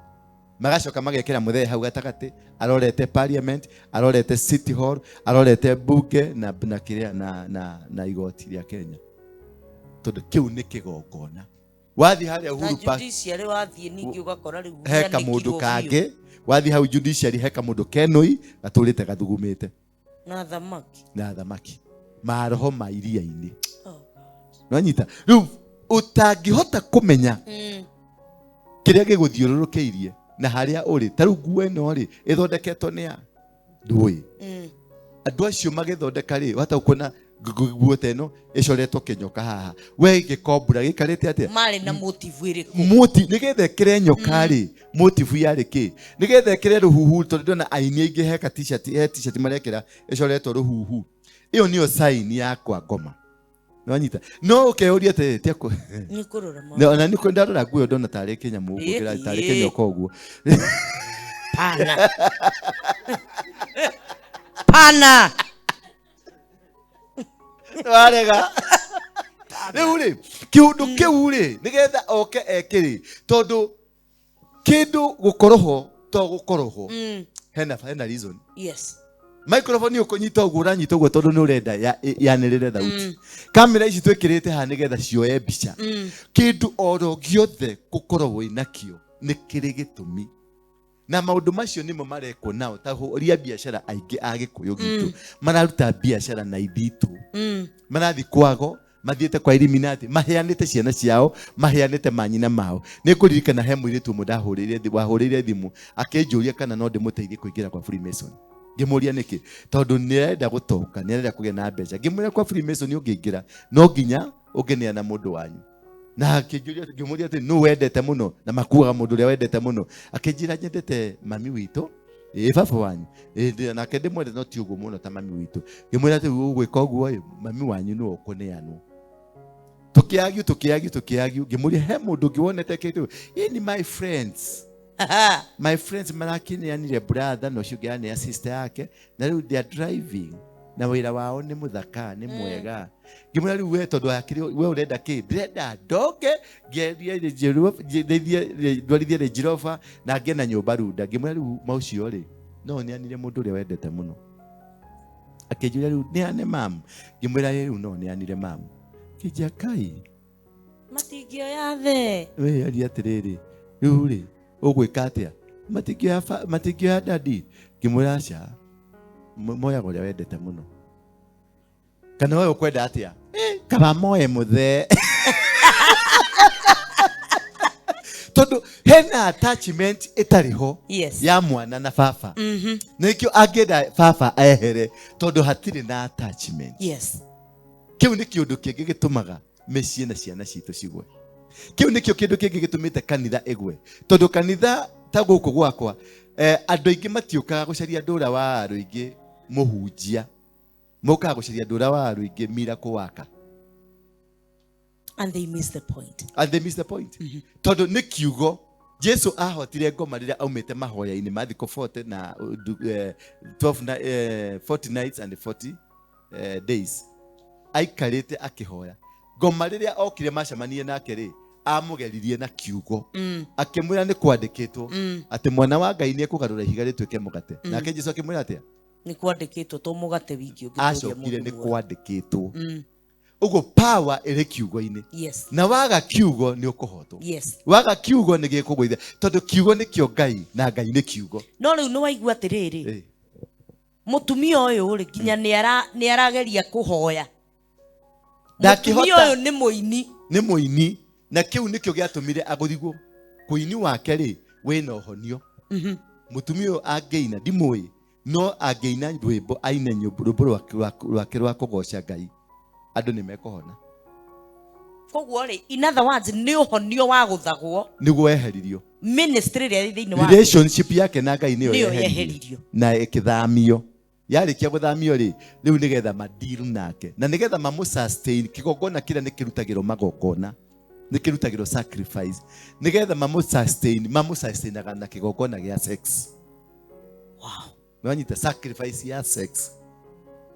magacoka magekera muthee hau gatagati arorete parliament arorete city hall arorete bunge na kiria na igoti ria Kenya tondu kiu ni kigongona. Wathi haria Uhuru Park judiciary wathi ningi ugakora riu heka mundu kange wathi hau judiciary heka mundu kenoi gaturite gathugumite na thamaki maroho ma iria-ini. No nyita riu utangihota kumenya kiria giguthiururukiirie na haria uri taru nguo ino ri ithondeketwo ni a ndui andu acio magithondeka ri wata ukona nguo teno icoretwo kinyoka haha we gikombura gikarite atia mari na motive iriku nigethe kire nyoka ri motive yari ki nigethe kire ruhuhu tondu na aini aingi heka t-shirt marekera icoretwo ruhuhu iyo niyo sign yakwa ngoma. No nyita no ukeoria te tiako ni kurora no na niko ndarora nguo ndona tari kinyamu gukira tari kinyoka uguo pana warega riu ri kiundu kiu ri nigetha oke ekiri tondu kindu gukoroho to gukoroho hena reason. Yes, microphone ukunyita uguo uranyita uguo tondu ni urenda yanirire thauti. Kamera ici twikirite ha nigetha cioye mbica. Kindu oro giothe gukorwo inakio ni kiri gitumi na maundu macio nimo mareko nao ta horia biashara aingi agikuyu gitu mararuta biashara na ithitu marathi kwago mathiete kwa Illuminati maheanite ciana ciao maheanite manyina mao. Ni kuririkana he mwiritu wahurire thimu akinjuria kana no ndimuteithie kuingira kwa Freemason. Ngimuria niki tondu nirenda gutoka nirenda kugia na mbeca. Ngimuria kwa Freemason ungiingira no nginya ungineana mundu wanyu na ngimuria ati no wendete muno na makuaga mundu ria wendete muno akinjira nyendete mami witu baba wanyu na kende mwende no ti uguo muno ta mami witu. Ngimuria ati ugwika uguo mami wanyu no ukuneanwo tukiagio ngimuria he mundu ngiwonete kitu ini my friends marakineanire brother no shugiane ya sister yake na riu they are driving na wira wao ni muthaka ni mwega. Ngimuria riu we tondu akiri we urenda ki ndenda ndoke ndwarithie Range na ngena nyumba runda. Ngimuria riu maucio ri no ni anire mundu ria wendete muno akinjuria riu ni ane mam. Ngimuria riu no ni anire mam kijakai matingio ya the we ari atiriri riu ri ugwika atia matingio ya dadi. Ngimuria aca moya goria wendete muno kana wewe ukwenda atia kaba moye muthe tondu hena attachment itariho ya mwana na baba nikio angenda baba ehere tondu hatiri na attachment. Yes, kiu ni kiundu kingi gitumaga mĩciĩ na ciana citũ cigwe. Kiu nikio kindu kingi gitumite kanitha egwe, tondu kanitha ta guku gwakwa andu aingi matiukaga gucaria Ndura wa Waruinge muhunjia, mokaga gucaria Ndura wa Waruinge miracle worker, and they miss the point. Tondu ni kiugo Jesu ahotire ngoma rĩrĩa aumĩte mahoya-inĩ ma thikũ 40 na 40 nights and 40 days, aikarĩte akĩhoya. Ngoma rĩrĩa okire macemanie nake rĩ, amũgeririe na kiugo, akĩmwĩra nĩ kwandĩkĩtwo atĩ mwana wa Ngai nĩ ekũgarũra ihiga rĩtuĩke mũgate. Nake Jesu akĩmwĩra atĩa? Nĩ kwandĩkĩtwo to mũgate wiki acokire nĩ kwandĩkĩtwo. Ugo power ĩrĩ kiugo-inĩ. Yes. Na waga kiugo nĩ ũkũhotwo. Yes. Waga kiugo nĩ gĩkũgũithia, tondũ kiugo nĩ kĩo Ngai na Ngai nĩ kiugo. No rĩu nĩ waigua atĩrĩrĩ, mũtumia ũyũ rĩ nginya nĩ arageria kũhoya. Mũtumia ũyũ nĩ mũini, na kĩu nĩkĩo gĩatũmire agũthigwo. Kũini wake rĩ wĩna ũhonio. Mũtumia ũyũ angĩina ndimũĩ, no angĩina rwĩmbo aine rwĩmbo rwake rwa kũgoca Ngai, andũ nĩ mekũhona. Koguo rĩ, in other words, nĩ ũhonio wa gũthagwo nĩguo eheririo. Ministry rĩrĩa thĩinĩ wa relationship yake na Ngai nĩyo yeheririo na ĩkĩthamio. Yarĩkia gũthamio rĩ, rĩu nĩgetha madiru nake, na nĩgetha mamũsustain. Kĩgongona kĩrĩa nĩ kĩrutagĩrwo magongona, nĩ kĩrutagĩrwo sacrifice, nĩgetha mamũsustainaga na kĩgongona gĩa sex. Wow. Nĩwanyita sacrifice ya sex.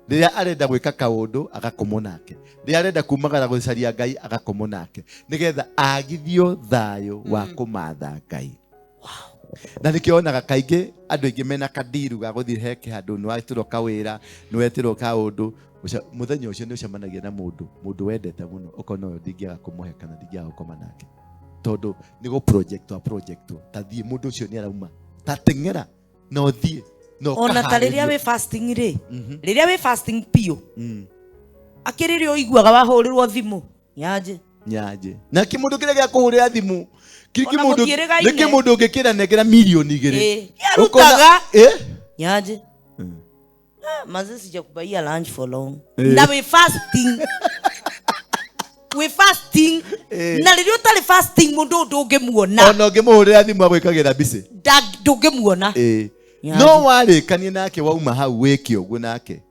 Rĩrĩa arenda gwĩka kaũndũ agakomwo nake, rĩrĩa arenda kumagara gũcaria Ngai agakomwo nake, nĩgetha agithio thayũ wa kũmatha Ngai. Na nĩkĩonaga kaingĩ andũ aingĩ mena kadiru ga gũthiĩ heke handũ, nĩ wetirwo kawĩra, nĩ wetirwo kaũndũ, mũthenya ũcio nĩ ũcemanagia na mũndũ wendete mũno, ũkona ũyũ ndingĩaga kũmũhe kana ndingĩaga gũkoma nake, tondũ nĩ gũ ta thiĩ mũndũ ũcio nĩ arauma, ta teng'era na ũthiĩ. Ona ta rĩrĩa wĩ fasting rĩ, rĩrĩa wĩ fasting piũ, akĩrĩrĩa ũiguaga wahũrĩrwo thimũ nyaje. Na kĩmũndũ kĩrĩa gĩa kũhũrĩra thimũ nĩ kĩmũndũ ũngĩkĩra nengera milioni 2 ũkonaga nyaje maze sijakubaia lunch for long na wĩ fasting. Na rĩrĩa ũtarĩ fasting mũndũ ndũngĩmuona, ona ũngĩmũhũrĩra thimũ agwĩkagĩra mbici ndũngĩmuona. No warĩkanie nake wauma hau wĩke ũguo nake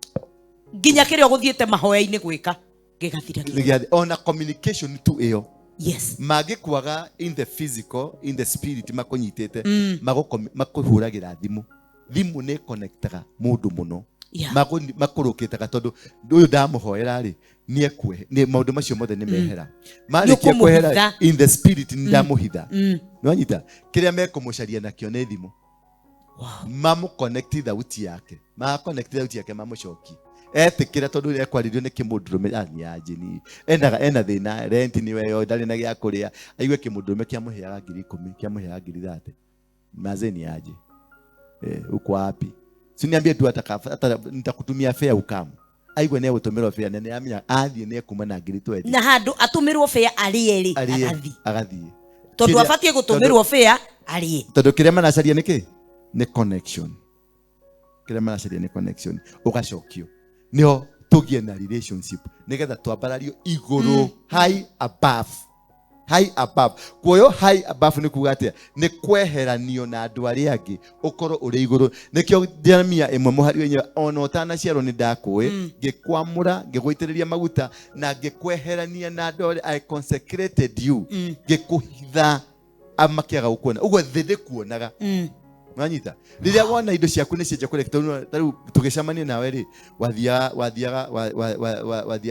nginya kĩrĩa ũgũthiĩte mahoya-inĩ gwĩka gĩgathira. Ona communication tu ĩyo. Yes. Magĩkwaga in the physical, in the spirit makũnyitĩte, makũhũragĩra thimũ. Thimũ nĩ connectaga mũndũ mũno, makũrũkĩtaga, tondũ ũyũ ndamũhoera rĩ nĩ maũndũ macio mothe nĩ mehera. Marĩkia kwehera in the spirit nĩ ndamũhitha. Nĩwanyita kĩrĩa mekũmũcaria nakĩo nĩ thimũ. Mamũconnect thauti yake, mamũcoki etĩkĩra, tondũ ekwaririo nĩ kĩmũndũrũme nĩanjini ena thĩna, rent nĩ weyo, ndarĩ na gĩa kũrĩa, aigue kĩmũndũrũme kĩamũheaga 10,000 kĩamũheaga 30,000 maze ni aje uko wapi? Siniambie tu hata nitakutumia fare ukamu, aigue nĩ gũtũmĩrwo fare na nĩamenya athiĩ nĩ ekuma na 20,000 na handũ atũmĩrwo fare arĩerĩ agathiĩ, tondũ abatie gũtũmĩrwo fare arĩe, tondũ kĩrĩa manacaria nĩkĩ? Nĩ connection. Kĩrĩa manacaria nĩ connection. Ũgacokio nĩho tũgie na relationship, nĩgetha twambarario igũrũ, high above. Kuoyo high above nĩ kuuga atĩa? Nĩ kweheranio na andũ arĩa angĩ, ũkorwo ũrĩ igũrũ. Nĩkĩo Jeremia ĩmwe mũhari wenyewe, ona ũtanaciarwo nĩ ndakũĩ, ngĩkwamũra, ngĩgũitĩrĩria maguta na ngĩkweherania na andũ arĩa I consecrated you, ngĩkũhitha amakiaga gũkuona. Ũguo thĩ ndĩkuonaga. Mwanyita rĩrĩa wona indo ciaku nĩ cienja kũreka, tarĩu tũgĩcemania nawe rĩ, wathiaga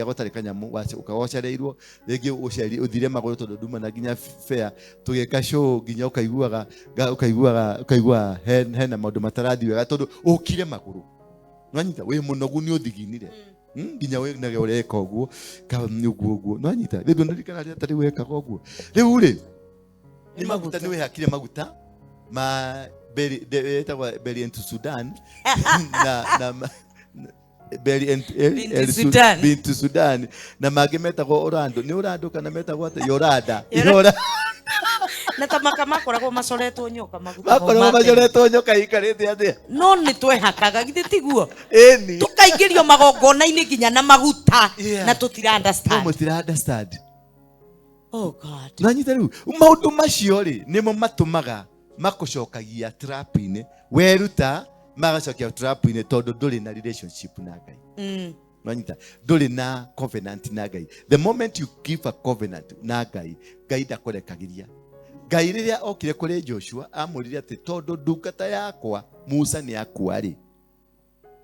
gũtarĩ kanyamũ, ũkagocereirwo rĩngĩ ũthire magũrũ tondũ nduma na nginya fare, tũgĩka show nginya ũkaigua hena maũndũ matarathiĩ wega tondũ ũkire magũrũ. Mwanyita wĩ mũnogu nĩ ũthiginire, nginya wĩnage ũreka ũguo ũguo. Mwanyita rĩu ndirikana rĩrĩa tarĩ wekaga ũguo. Rĩu rĩ nĩ maguta nĩ wĩhakire maguta ma Beri into Sudan na Beri into Sudan na mangĩ metagwo Orlando. Nĩ Orlando kana metagwo atĩ Yorada na tamaka makoragwo macoretwo nyoka, makoragwo macoretwo nyoka ikarĩte atĩa? No nĩ twehakaga githĩ tiguo? Ĩni tũkaingĩrio magongona-inĩ nginya na maguta na tũtira understand. Oh God. Nanyita riu maundu macio ri nimo matumaga makucokagia trap-ini weruta magacokia trap-ini tondu nduri na relationship na Ngai. Nanyita nduri na covenant na Ngai. The moment you give a covenant na Ngai, Ngai ndakurekagiria. Ngai riria okire kuri Joshua amurire ati tondu ndungata yakwa Musa ni akua ri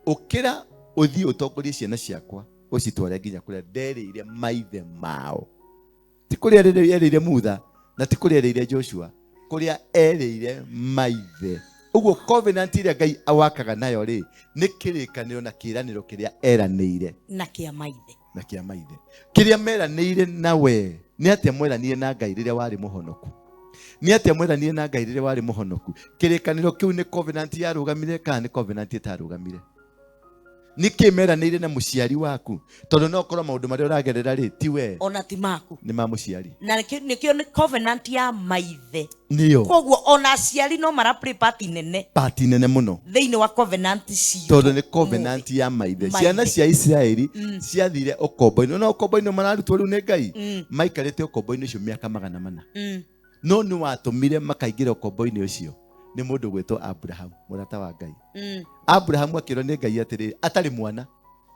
ukira uthii utongorie ciana ciakwa ucitware nginya kuria nderire maithe mao. Ti kuria erire Mutha na ti kuria erire Joshua, kuria erire maithe. Uguo covenant iria Ngai awakaga nayo ri ni kirikaniro na kiraniro kiria eranire na kia maithe. Na kia maithe kiria meranire nawe ni atia mweranire na Ngai riria wari muhonoku. Ni atia mweranire na Ngai riria wari muhonoku. Kirikaniro kiu ni covenant ya rugamire kana ni covenant itarugamire. Niki meranire na muciari waku tondu no korwo maundu maria uragerera ri ti we ona ti maku ni ma muciari na nikio ni covenant ya maithe niyo koguo ona aciari no mara play part nene muno thiini wa covenant cio tondu ni covenant ya maithe. Ciana cia Israeli ciathire ukombo-ini no ukombo-ini mararutwo riu ni Ngai maikarite ukombo-ini ucio miaka 400 no ni watumire makaingira ukombo-ini ucio ni mundu gwetwo Abraham murata wa Ngai. Abraham akirwo ni Ngai atiri atari mwana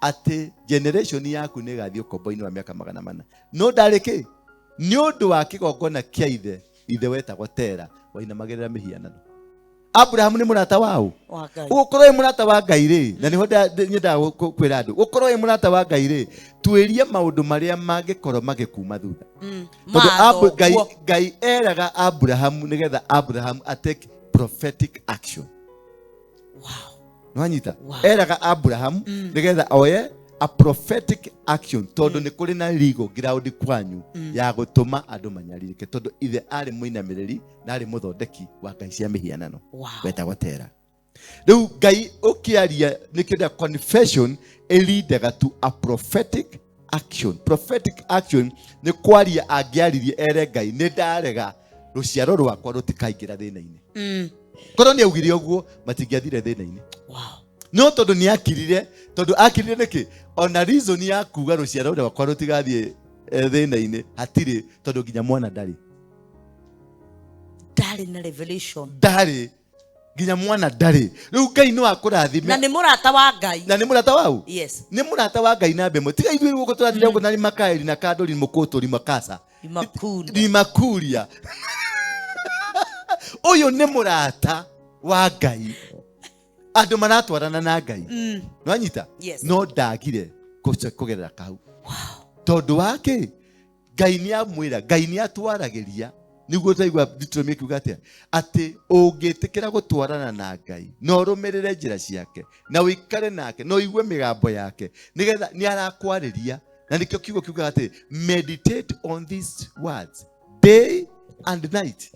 ati generation yaku ni gathio ukombo-ini wa miaka 400 no ndariki ni undu wa kigongona kia ithe wetagwo Tera wainamagirira mihianano. Abraham ni murata wao ukorwo murata wa Ngai ri na niho nyenda kwira andu ukorwo murata wa Ngai ri twirie maundu maria mangikorwo magikuma thutha tondu Ngai eraga Abraham nigetha Abraham ateke prophetic action. Wow. Nwanyita eraga Abraham nigetha oye a prophetic action tondu ni kuri na legal ground kwanyu ya gutuma andu manyaririke tondu ithe ari muinamiriri na ari muthondeki wa ngai cia mihianano wetagwo Tera. Riu Ngai ukiaria nikida confession elidaga to a prophetic action. Prophetic action ni kwaria angiaririe ere Ngai ni ndarega ruciaro rwakwa rutikaingira thina-ini. Korwo ni augire uguo matingiathire thina-ini. Wow. No tondu ni akirire niki ona reason ya kuga ruciaro rwakwa rutigathie thina-ini hatiri tondu nginya mwana ndari na revelation ndari nginya mwana ndari. Riu Ngai no akurathime na ni murata wa Ngai na ni murata wau. Yes, ni murata wa Ngai na mbemo tiga ithuĩ guko turathire guko nari makaeli na kadori mukotori makasa ni makuria uyu ni murata wa Ngai andu maratwarana na Ngai nwanyita no ndagire kugerera kau tondu wake Ngai ni amwira Ngai ni atwaragiria niguo taigwa Deuteronomy kiuga atia ati ungitikira gutwarana na Ngai no rumirire njira ciake na uikare nake no igue migambo yake nigetha ni arakwariria na nikio kiugo kiuga ati meditate on these words day and night.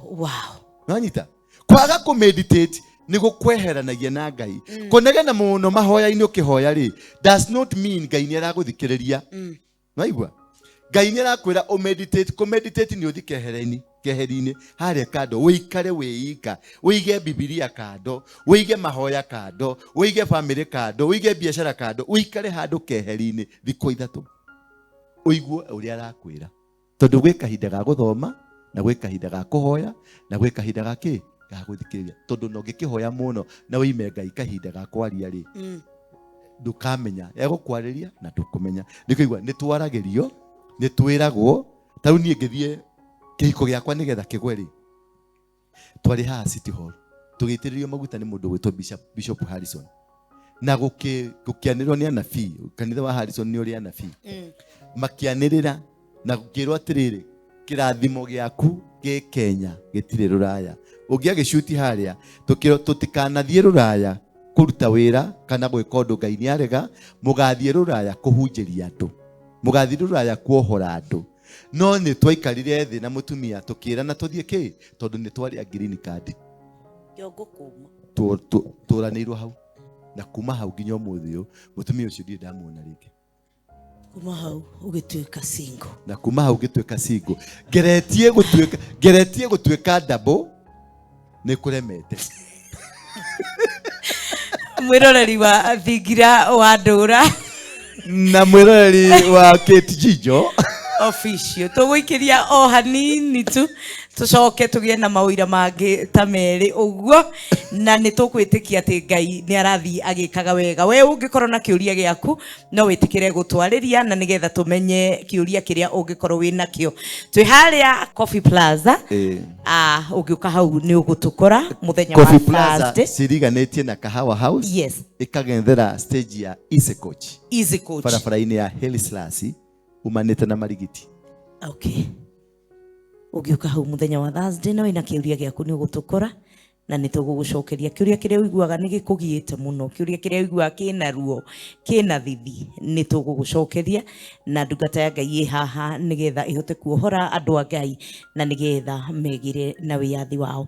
Wow. Nwanyita kwaga ku meditate nigo kweheranagia na Ngai kunegena muno mahoya-ini ukihoya ri does not mean Ngai ni araguthikiriria. Naigua Ngai ni arakwira o meditate ku meditate ni uthi keheri-ini haria kando uikare wiika uige Biblia kando uige mahoya kando uige family kando uige biashara kando uikare handu keheri-ini thikũ 3 uigue uria arakwira tondu gwi kahinda ga guthoma na gwi kahinda ga kuhoya na gwi kahinda ga ki ga guthikiriria tondu no ngikihoya muno na uime Ngai kahinda ga kwaria ri ndukamenya egukwariria na ndukumenya ndikuigua ni twaragirio ni twiragwo tau nie ngithie kihiko giakwa nigetha kigwe ri twari ha City Hall tugitiririo maguta ni mundu gwitwo Bishop Harrison na gukianirwo ni anabii kanitha wa Harrison ni uri anabii makianirira na gukirwo atiriri kirathimo giaku gi Kenya gitire ruraya ungiagishuti haria tukiro tutikanathie ruraya kuruta wira kana gwika undu Ngai ni arega mugathie ruraya kuhunjiria andu mugathie ruraya kuohora andu no ni twaikarire thi na mutumia tukira na tuthie ki tondu ni twari a green card kiongo kuma turanirwo hau na kuma hau nginya umuthi uyu mutumia ucio ndi ndamuona ringi kuma hau ugituika single na kuma hau gituika single geretie gutuika double ni kuremete mwiroreri wa Thingira wa Ndura na mwiroreri wa Jijo official tuguikiria o hanini tu tucoke tugie na mawira mangi ta meri uguo na nitukwitikia ati Ngai ni arathi agikaga wega. We ungikorwo na kiuria giaku no witikire gutwariria na nigetha tumenye kiuria kiria ungikorwo wina kio. Twi haria Coffee Plaza ugiuka hau ni ugutukora muthenya wa Coffee Plaza Thursday siriganetie na Kahawa House. Yes. Ikagenthera stage ya Easy Coach. Easy Coach. Barabara-ini ya Helislasi umanite na Marigiti. Okay. Ugiuka hau muthenya wa Thursday na wina kiuria giaku ni ugutukora na nitugugucokeria kiuria kiria uiguaga ni gikugiite muno, kiuria kiria uiguaga kina ruo kina thithi nitugugucokeria na ndungata ya Ngai i haha nigetha ihote kuohora andu a Ngai na nigetha megire na wiathi wao.